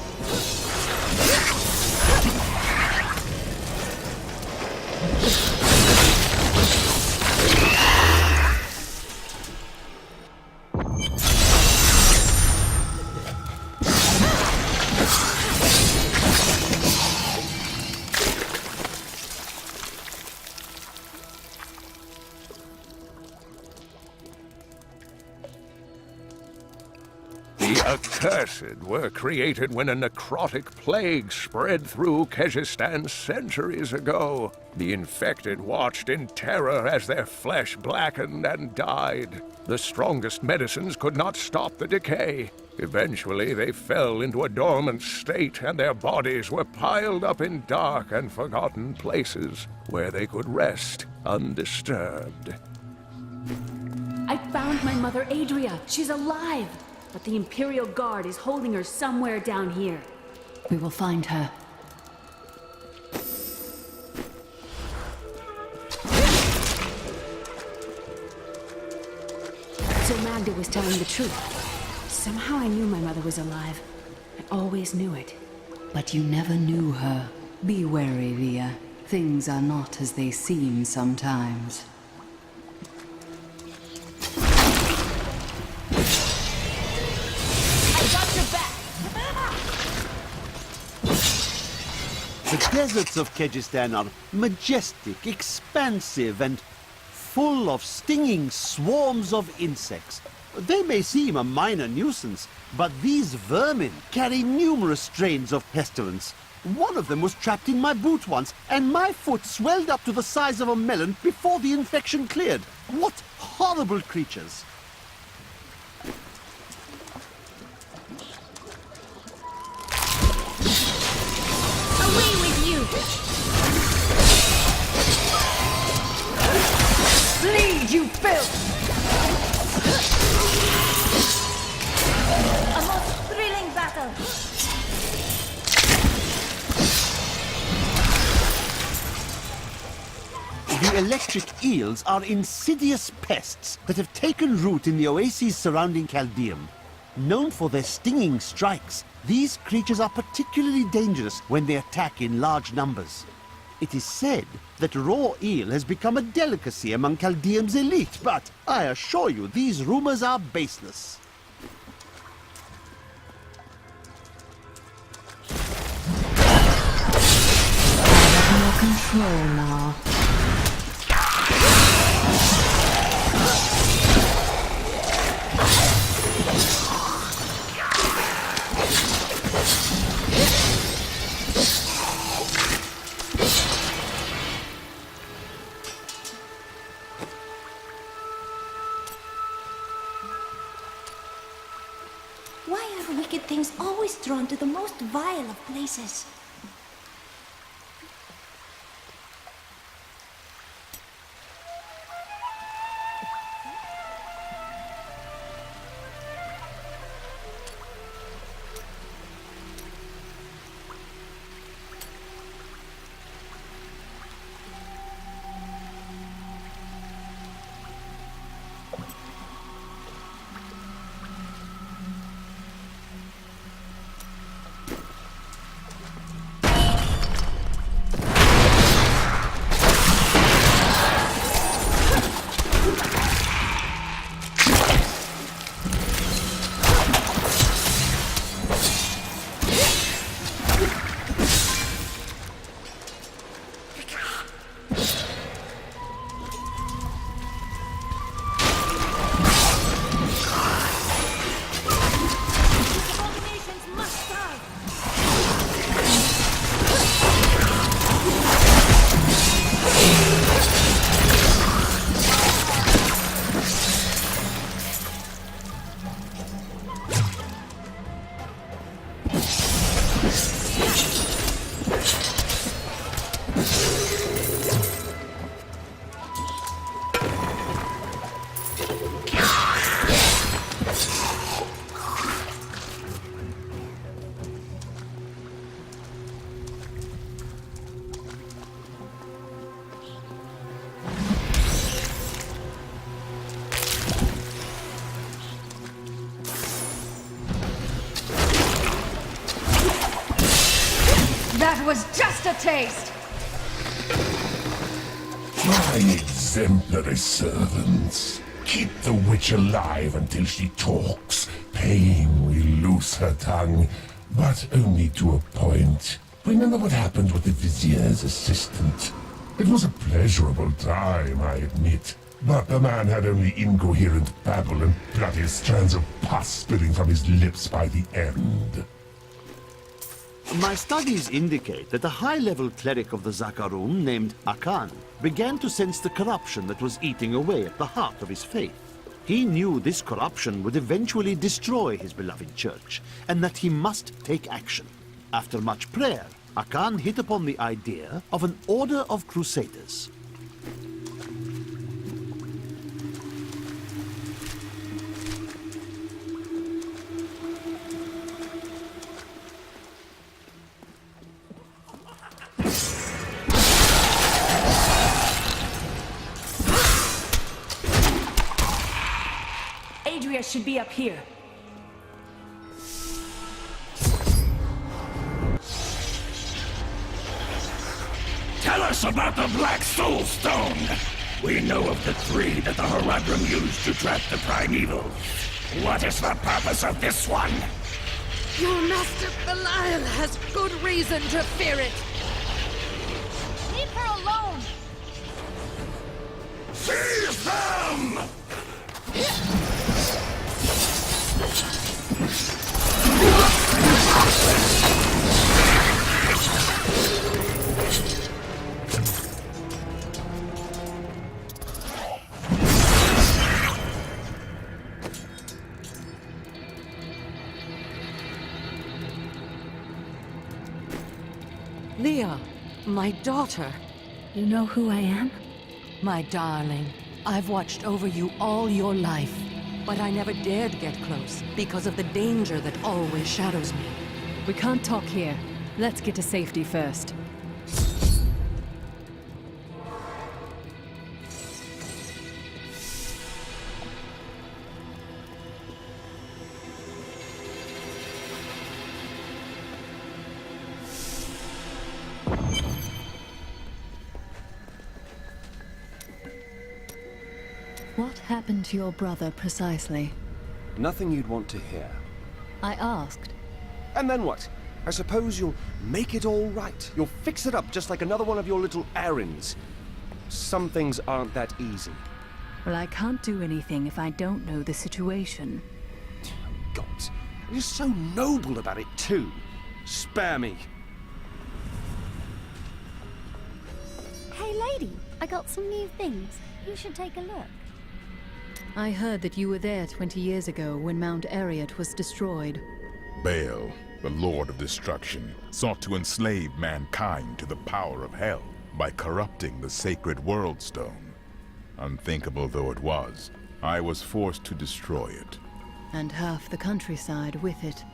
The Accursed were created when a necrotic plague spread through Kyrgyzstan centuries ago. The infected watched in terror as their flesh blackened and died. The strongest medicines could not stop the decay. Eventually, they fell into a dormant state, and their bodies were piled up in dark and forgotten places where they could rest undisturbed. I found my mother Adria. She's alive. But the Imperial Guard is holding her somewhere down here. We will find her. So Magda was telling the truth. Somehow I knew my mother was alive. I always knew it. But you never knew her. Be wary, Via. Things are not as they seem sometimes. The deserts of Kyrgyzstan are majestic, expansive, and full of stinging swarms of insects. They may seem a minor nuisance, but these vermin carry numerous strains of pestilence. One of them was trapped in my boot once, and my foot swelled up to the size of a melon before the infection cleared. What horrible creatures! Away with you! Bleed, you filth! A most thrilling battle! The electric eels are insidious pests that have taken root in the oases surrounding Chaldeum. Known for their stinging strikes, these creatures are particularly dangerous when they attack in large numbers. It is said that raw eel has become a delicacy among Chaldeum's elite, but I assure you these rumors are baseless. More control now. Why are wicked things always drawn to the most vile of places? That was just a taste! My exemplary servants. Keep the witch alive until she talks. Pain will loose her tongue, but only to a point. Remember what happened with the vizier's assistant? It was a pleasurable time, I admit. But the man had only incoherent babble and bloody strands of pus spilling from his lips by the end. My studies indicate that a high-level cleric of the Zakarum named Akan began to sense the corruption that was eating away at the heart of his faith. He knew this corruption would eventually destroy his beloved church, and that he must take action. After much prayer, Akan hit upon the idea of an order of crusaders. Adria should be up here. Tell us about the Black Soul Stone! We know of the three that the Horadrim used to trap the Primevals. What is the purpose of this one? Your master Belial has good reason to fear it. Leave her alone! Seize them! Leah, my daughter. You know who I am? My darling, I've watched over you all your life, but I never dared get close because of the danger that always shadows me. We can't talk here. Let's get to safety first. What happened to your brother precisely? Nothing you'd want to hear. I asked. And then what? I suppose you'll make it all right. You'll fix it up just like another one of your little errands. Some things aren't that easy. Well, I can't do anything if I don't know the situation. God, you're so noble about it too. Spare me. Hey lady, I got some new things. You should take a look. I heard that you were there 20 years ago when Mount Ariat was destroyed. Baal, the Lord of Destruction, sought to enslave mankind to the power of hell by corrupting the sacred World Stone. Unthinkable though it was, I was forced to destroy it. And half the countryside with it.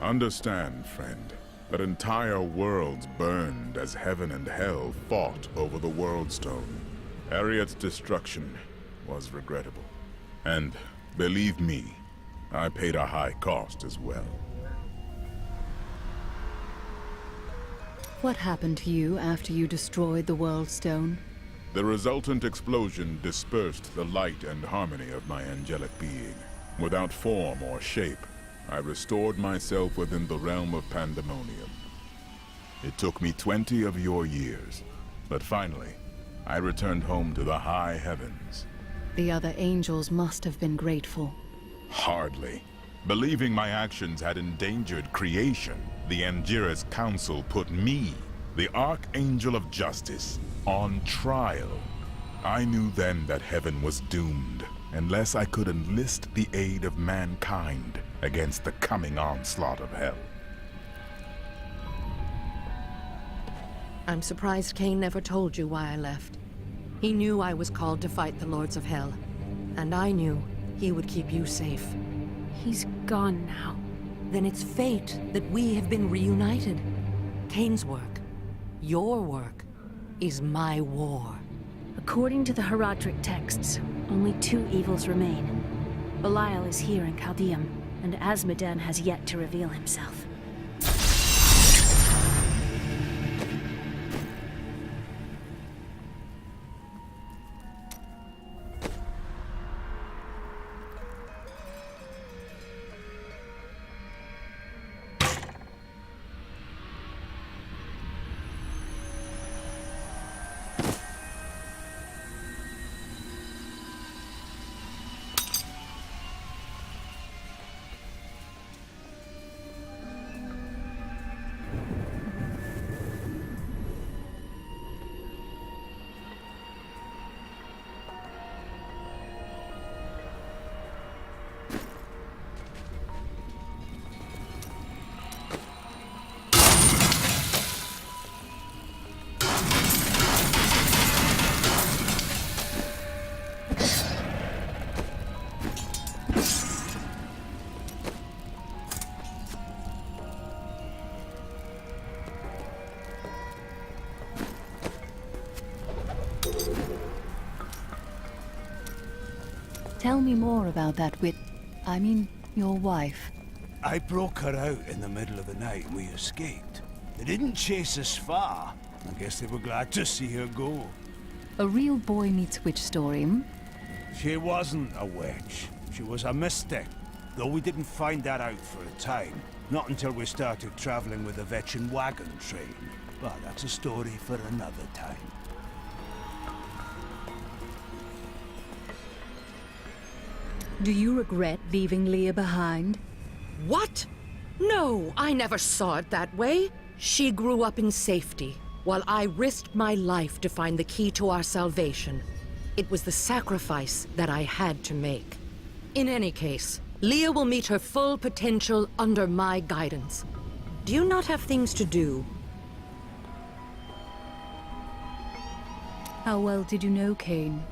Understand, friend, that entire worlds burned as heaven and hell fought over the World Stone. Ariat's destruction was regrettable. And, believe me, I paid a high cost as well. What happened to you after you destroyed the World Stone? The resultant explosion dispersed the light and harmony of my angelic being. Without form or shape, I restored myself within the realm of pandemonium. It took me 20 of your years, but finally, I returned home to the high heavens. The other angels must have been grateful. Hardly. Believing my actions had endangered creation, the Angiras Council put me, the Archangel of Justice, on trial. I knew then that heaven was doomed, unless I could enlist the aid of mankind against the coming onslaught of hell. I'm surprised Cain never told you why I left. He knew I was called to fight the Lords of Hell, and I knew he would keep you safe. He's gone now. Then it's fate that we have been reunited. Cain's work, your work, is my war. According to the Horadric texts, only two evils remain. Belial is here in Chaldeum, and Azmodan has yet to reveal himself. Tell me more about that your wife. I broke her out in the middle of the night and we escaped. They didn't chase us far. I guess they were glad to see her go. A real boy meets witch story, hmm? She wasn't a witch. She was a mystic. Though we didn't find that out for a time. Not until we started traveling with the Vetchin wagon train. But that's a story for another time. Do you regret leaving Leah behind? What? No, I never saw it that way. She grew up in safety, while I risked my life to find the key to our salvation. It was the sacrifice that I had to make. In any case, Leah will meet her full potential under my guidance. Do you not have things to do? How well did you know Cain?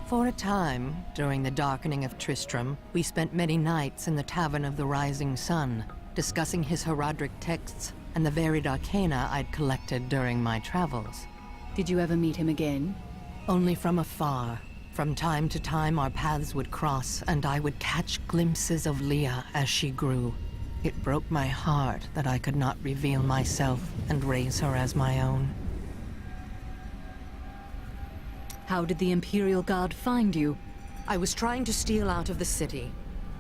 For a time, during the darkening of Tristram, we spent many nights in the Tavern of the Rising Sun, discussing his heraldic texts and the varied arcana I'd collected during my travels. Did you ever meet him again? Only from afar. From time to time, our paths would cross, and I would catch glimpses of Leah as she grew. It broke my heart that I could not reveal myself and raise her as my own. How did the Imperial Guard find you? I was trying to steal out of the city.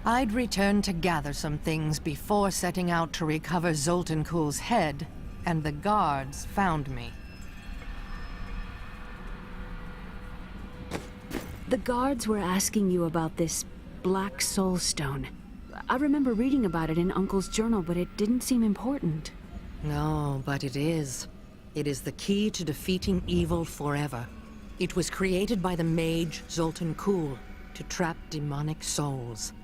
I'd returned to gather some things before setting out to recover Zoltan Kuhl's head, and the guards found me. The guards were asking you about this Black Soul Stone. I remember reading about it in Uncle's journal, but it didn't seem important. No, but it is. It is the key to defeating evil forever. It was created by the mage Zoltan Kuhl to trap demonic souls.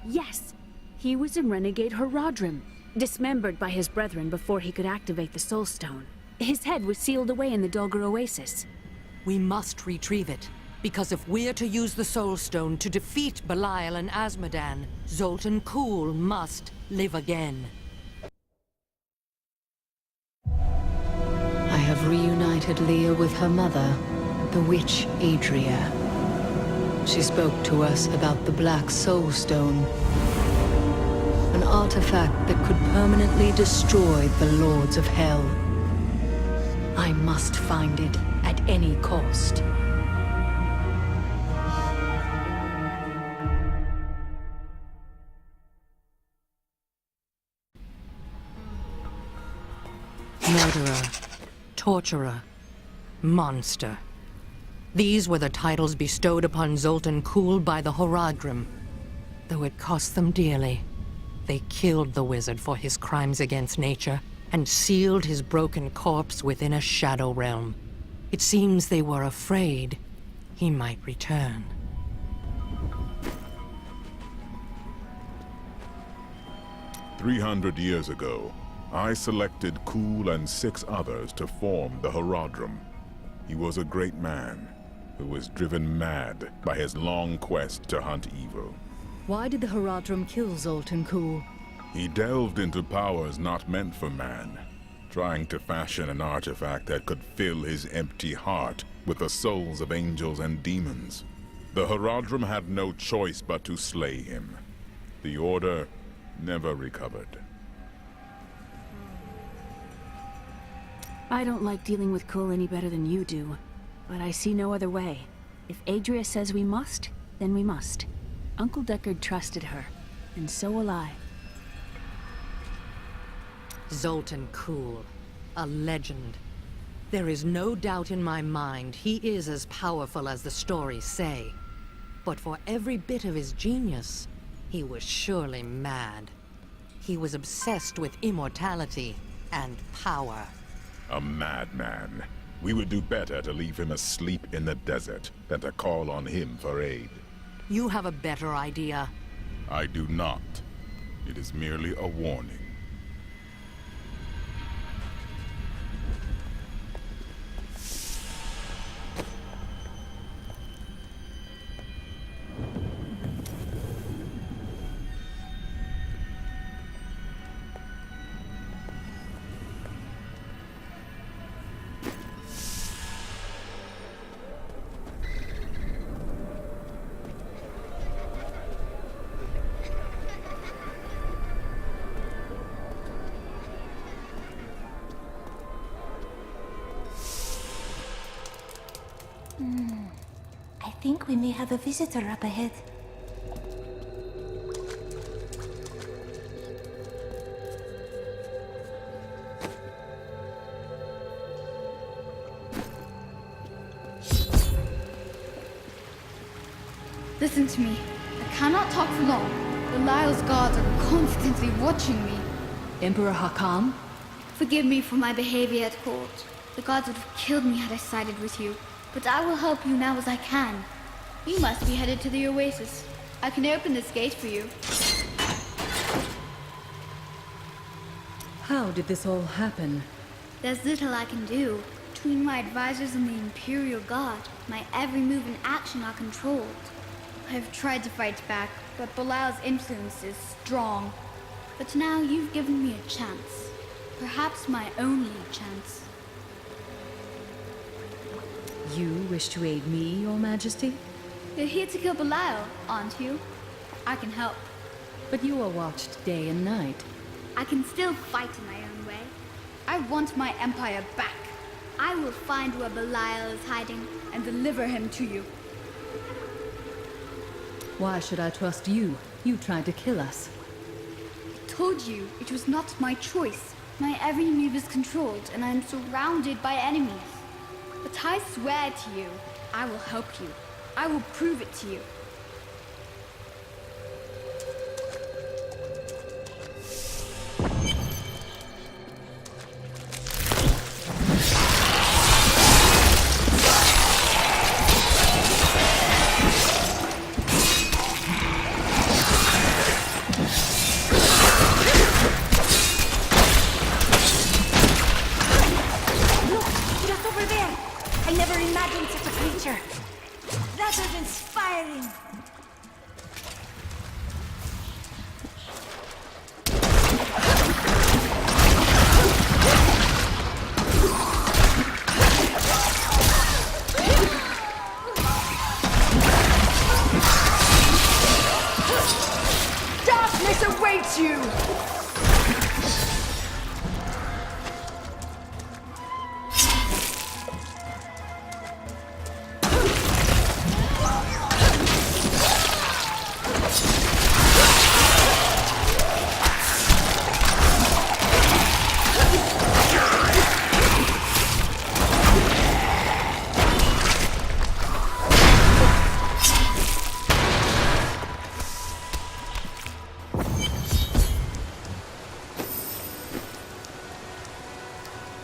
Yes, he was a renegade Horadrim, dismembered by his brethren before he could activate the Soul Stone. His head was sealed away in the Dulgar Oasis. We must retrieve it, because if we're to use the Soul Stone to defeat Belial and Azmodan, Zoltan Kuhl must live again. I have reunited Leah with her mother, the witch Adria. She spoke to us about the Black Soul Stone, an artifact that could permanently destroy the Lords of Hell. I must find it at any cost. Murderer, torturer, monster. These were the titles bestowed upon Zoltan Kuhl by the Horadrim. Though it cost them dearly, they killed the wizard for his crimes against nature and sealed his broken corpse within a shadow realm. It seems they were afraid he might return. "300 years ago, I selected Kuhl and 6 others to form the Horadrim. He was a great man who was driven mad by his long quest to hunt evil. Why did the Horadrim kill Zoltan Kuhl? He delved into powers not meant for man, trying to fashion an artifact that could fill his empty heart with the souls of angels and demons. The Horadrim had no choice but to slay him. The Order never recovered. I don't like dealing with Kuhl any better than you do, but I see no other way. If Adria says we must, then we must. Uncle Deckard trusted her, and so will I. Zoltan Kuhl, a legend. There is no doubt in my mind he is as powerful as the stories say. But for every bit of his genius, he was surely mad. He was obsessed with immortality and power. A madman. We would do better to leave him asleep in the desert than to call on him for aid. You have a better idea. I do not. It is merely a warning. I think we may have a visitor up ahead. Listen to me. I cannot talk for long. Belial's guards are constantly watching me. Emperor Hakam? Forgive me for my behavior at court. The gods would have killed me had I sided with you. But I will help you now as I can. You must be headed to the oasis. I can open this gate for you. How did this all happen? There's little I can do. Between my advisors and the Imperial Guard, my every move and action are controlled. I have tried to fight back, but Belial's influence is strong. But now you've given me a chance. Perhaps my only chance. You wish to aid me, Your Majesty? You're here to kill Belial, aren't you? I can help. But you are watched day and night. I can still fight in my own way. I want my empire back. I will find where Belial is hiding and deliver him to you. Why should I trust you? You tried to kill us. I told you it was not my choice. My every move is controlled and I am surrounded by enemies. But I swear to you, I will help you. I will prove it to you.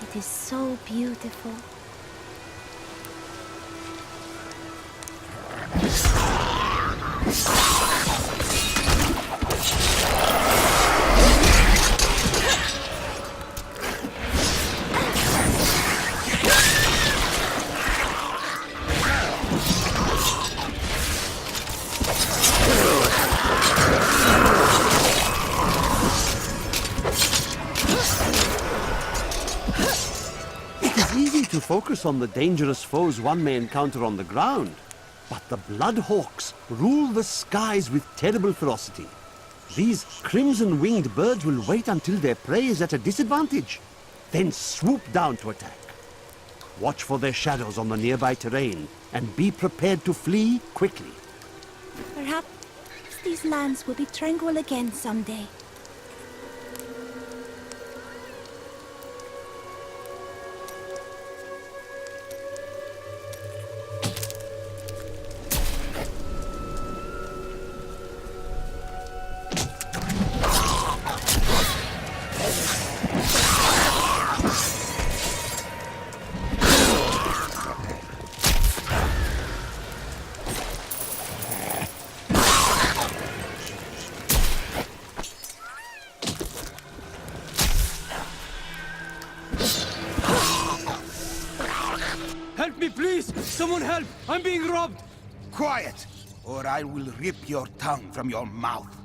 It is so beautiful. To focus on the dangerous foes one may encounter on the ground, but the Bloodhawks rule the skies with terrible ferocity. These crimson-winged birds will wait until their prey is at a disadvantage, then swoop down to attack. Watch for their shadows on the nearby terrain, and be prepared to flee quickly. Perhaps these lands will be tranquil again someday. Help me, please! Someone help! I'm being robbed! Quiet, or I will rip your tongue from your mouth.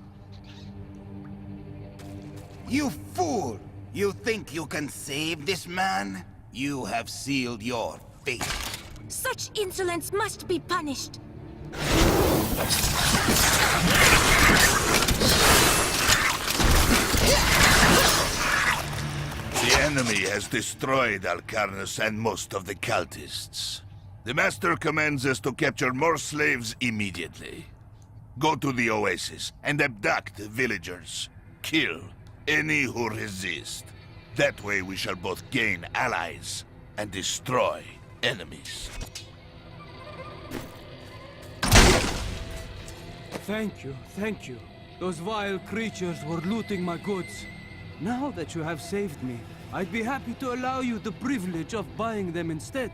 You fool! You think you can save this man? You have sealed your fate. Such insolence must be punished. The enemy has destroyed Alcarnus and most of the cultists. The Master commands us to capture more slaves immediately. Go to the oasis and abduct the villagers. Kill any who resist. That way we shall both gain allies and destroy enemies. Thank you, thank you. Those vile creatures were looting my goods. Now that you have saved me, I'd be happy to allow you the privilege of buying them instead.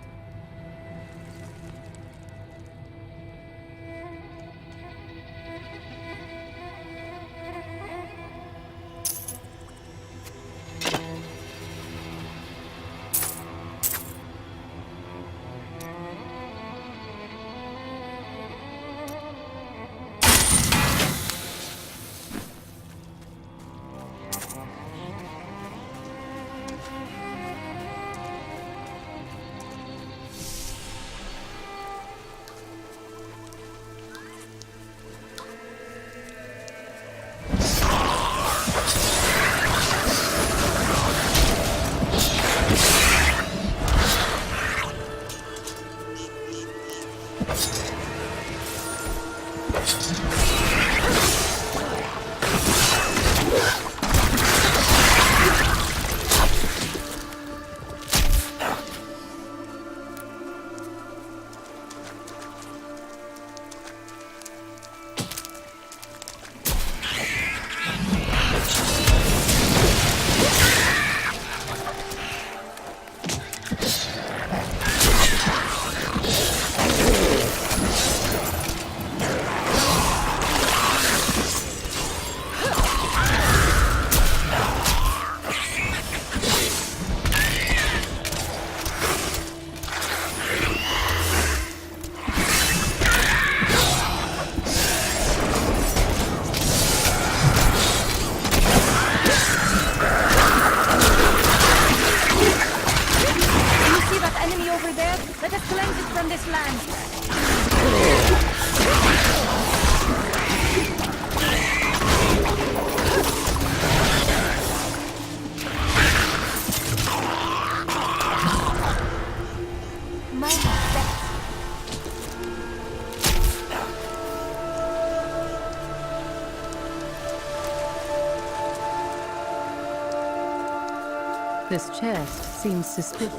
This chest seems suspicious.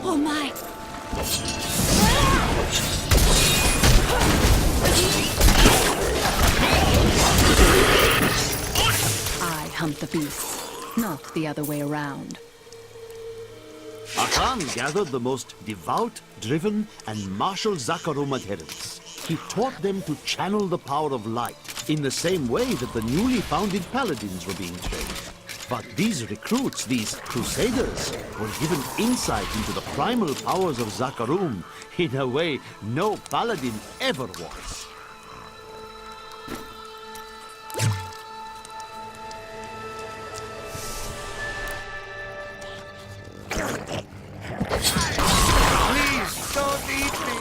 Oh my! I hunt the beasts, not the other way around. Akan gathered the most devout, driven, and martial Zakarum adherents. He taught them to channel the power of light in the same way that the newly founded paladins were being trained. But these recruits, these crusaders, were given insight into the primal powers of Zakarum in a way no paladin ever was. Please, don't eat me!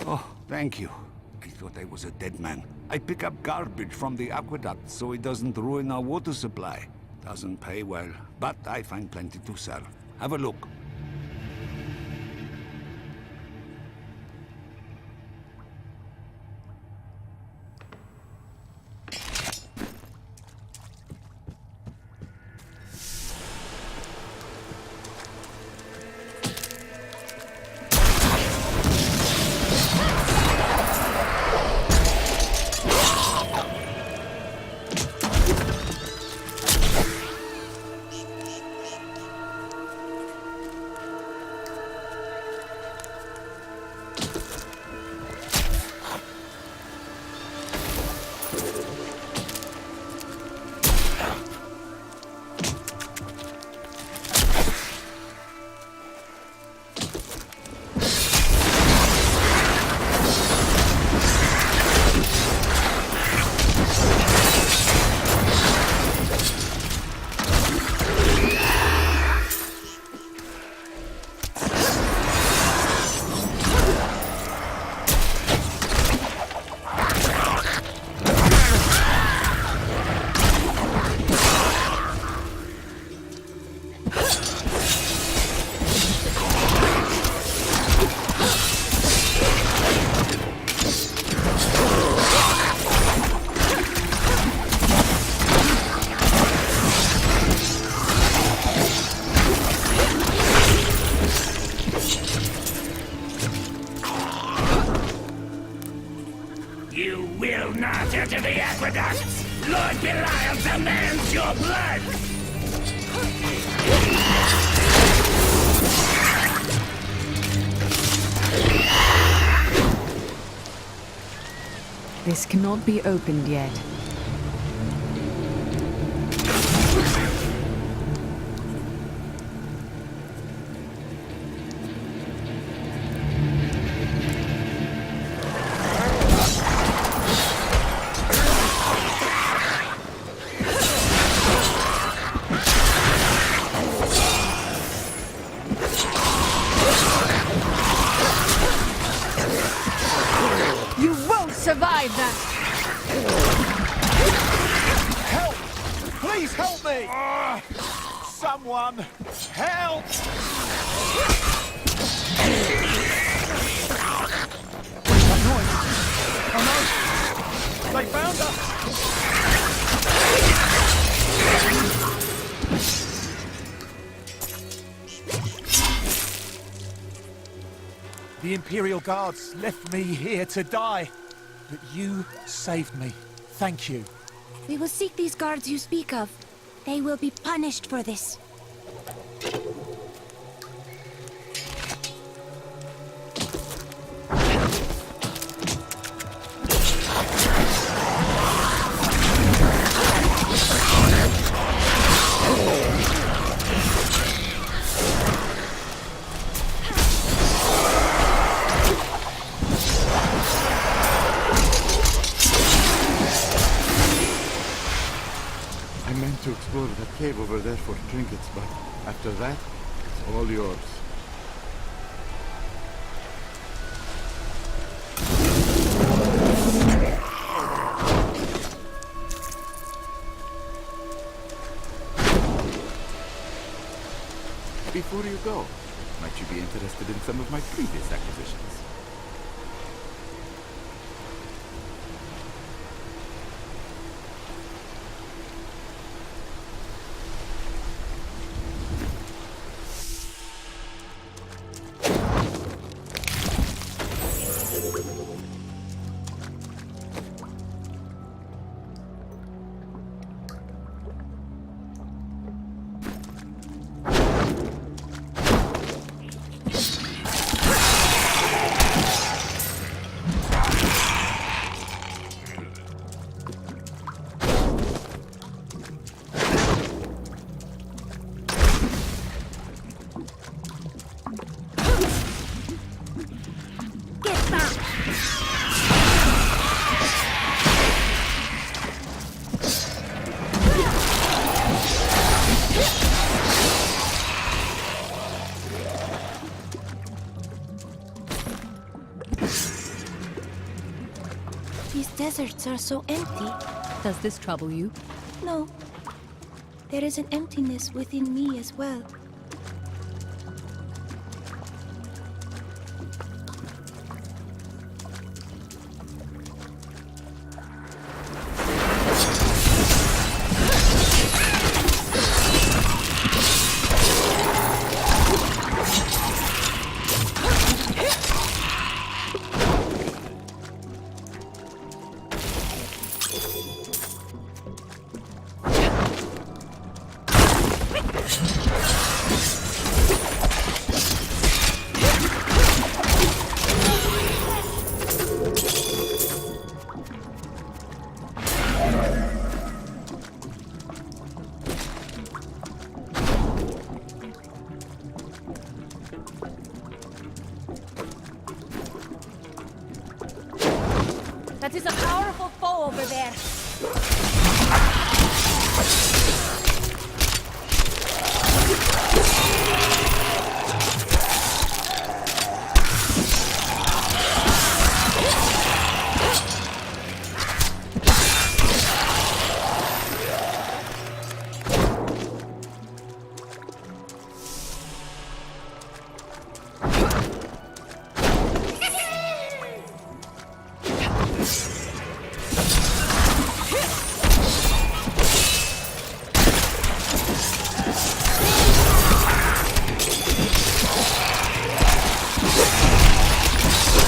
Oh, thank you. I thought I was a dead man. I pick up garbage from the aqueduct so it doesn't ruin our water supply. Doesn't pay well, but I find plenty to sell. Have a look. You will not enter the aqueducts! Lord Belial demands your blood! This cannot be opened yet. You won't survive that! Help! Please help me! Someone, help! That noise! Oh no! They found us! The Imperial Guards left me here to die, but you saved me. Thank you. We will seek these guards you speak of. They will be punished for this. I meant to explore that cave over there for trinkets, but after that, it's all yours. Before you go, might you be interested in some of my previous acquisitions? These deserts are so empty. Does this trouble you? No. There is an emptiness within me as well. That is a powerful foe over there.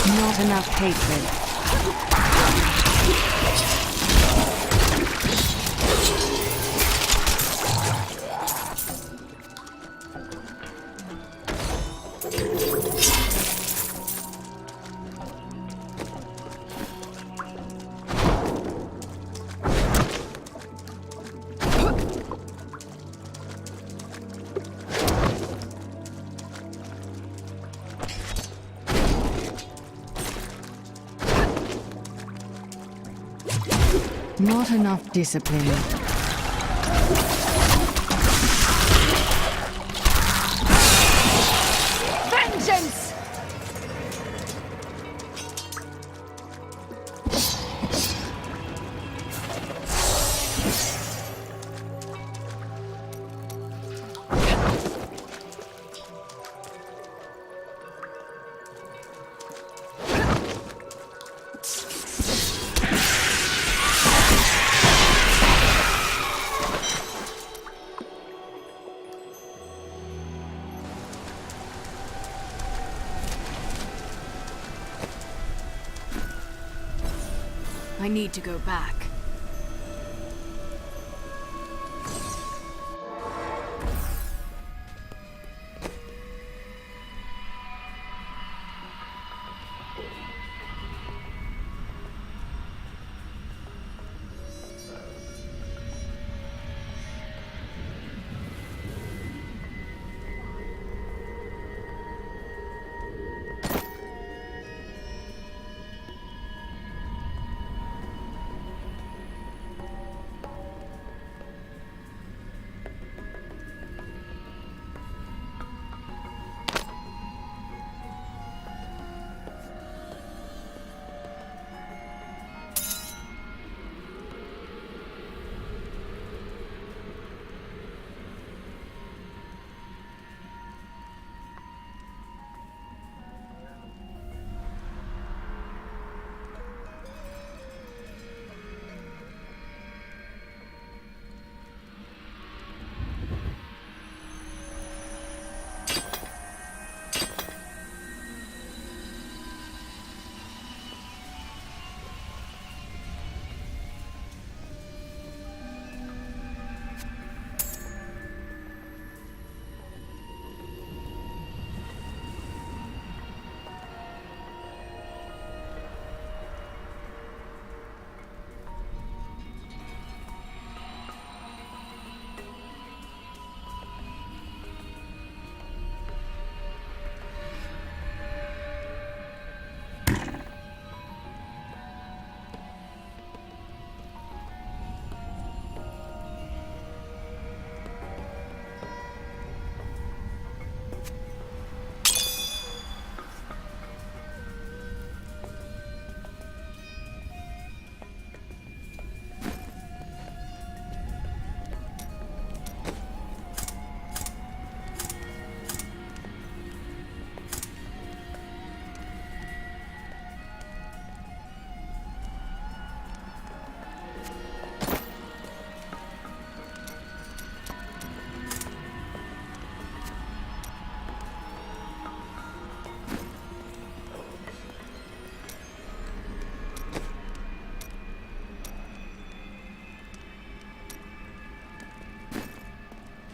Not enough hatred. Not enough discipline. Vengeance! I need to go back.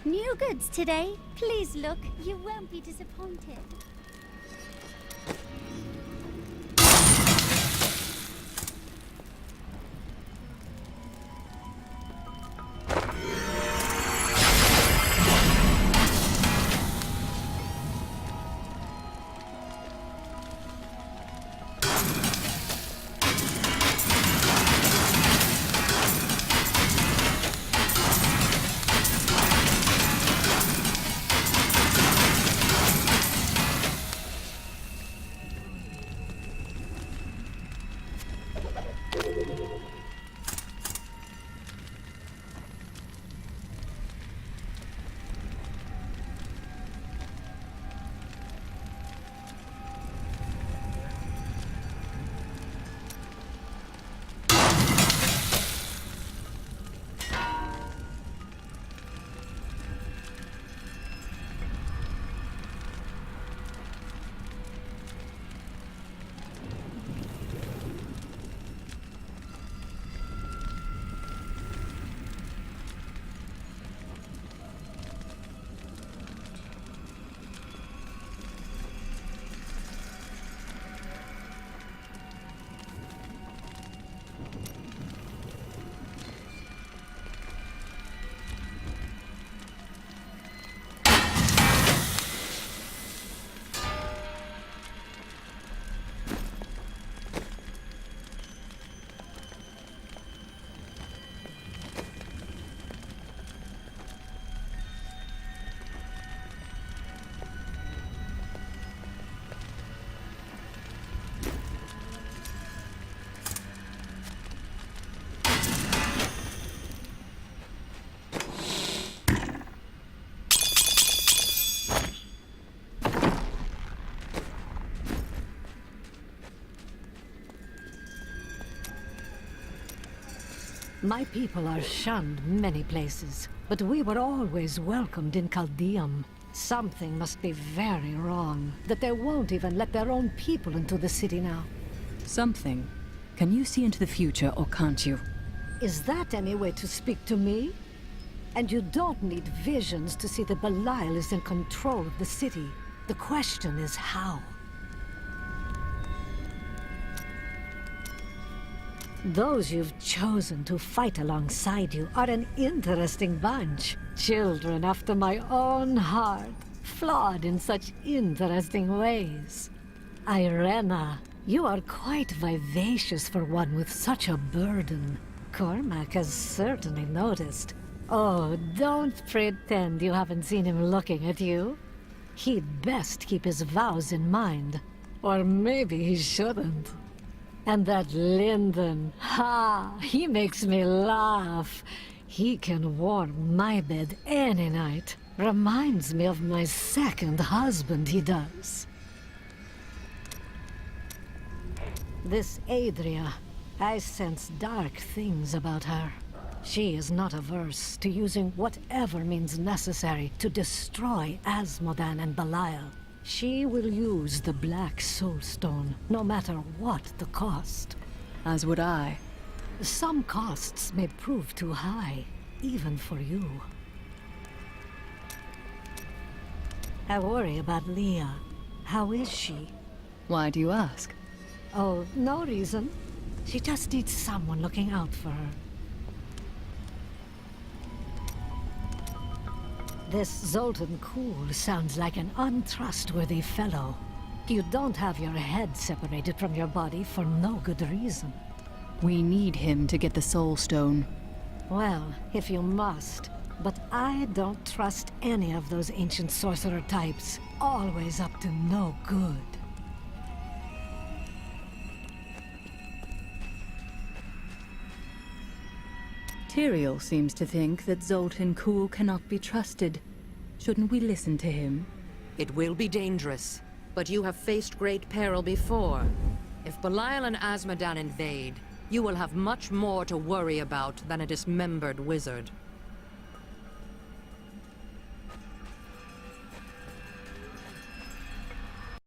New goods today. Please look, you won't be disappointed. My people are shunned many places, but we were always welcomed in Caldeum. Something must be very wrong, that they won't even let their own people into the city now. Something? Can you see into the future, or can't you? Is that any way to speak to me? And you don't need visions to see that Belial is in control of the city. The question is how. Those you've chosen to fight alongside you are an interesting bunch. Children after my own heart, flawed in such interesting ways. Irena, you are quite vivacious for one with such a burden. Cormac has certainly noticed. Oh, don't pretend you haven't seen him looking at you. He'd best keep his vows in mind. Or maybe he shouldn't. And that Lyndon, ha! He makes me laugh. He can warm my bed any night. Reminds me of my second husband, he does. This Adria, I sense dark things about her. She is not averse to using whatever means necessary to destroy Asmodan and Belial. She will use the Black Soulstone, no matter what the cost. As would I. Some costs may prove too high, even for you. I worry about Leah. How is she? Why do you ask? Oh, no reason. She just needs someone looking out for her. This Zoltan Kuhl sounds like an untrustworthy fellow. You don't have your head separated from your body for no good reason. We need him to get the Soul Stone. Well, if you must. But I don't trust any of those ancient sorcerer types. Always up to no good. Tyrael seems to think that Zoltan Kuhl cannot be trusted. Shouldn't we listen to him? It will be dangerous, but you have faced great peril before. If Belial and Asmodan invade, you will have much more to worry about than a dismembered wizard.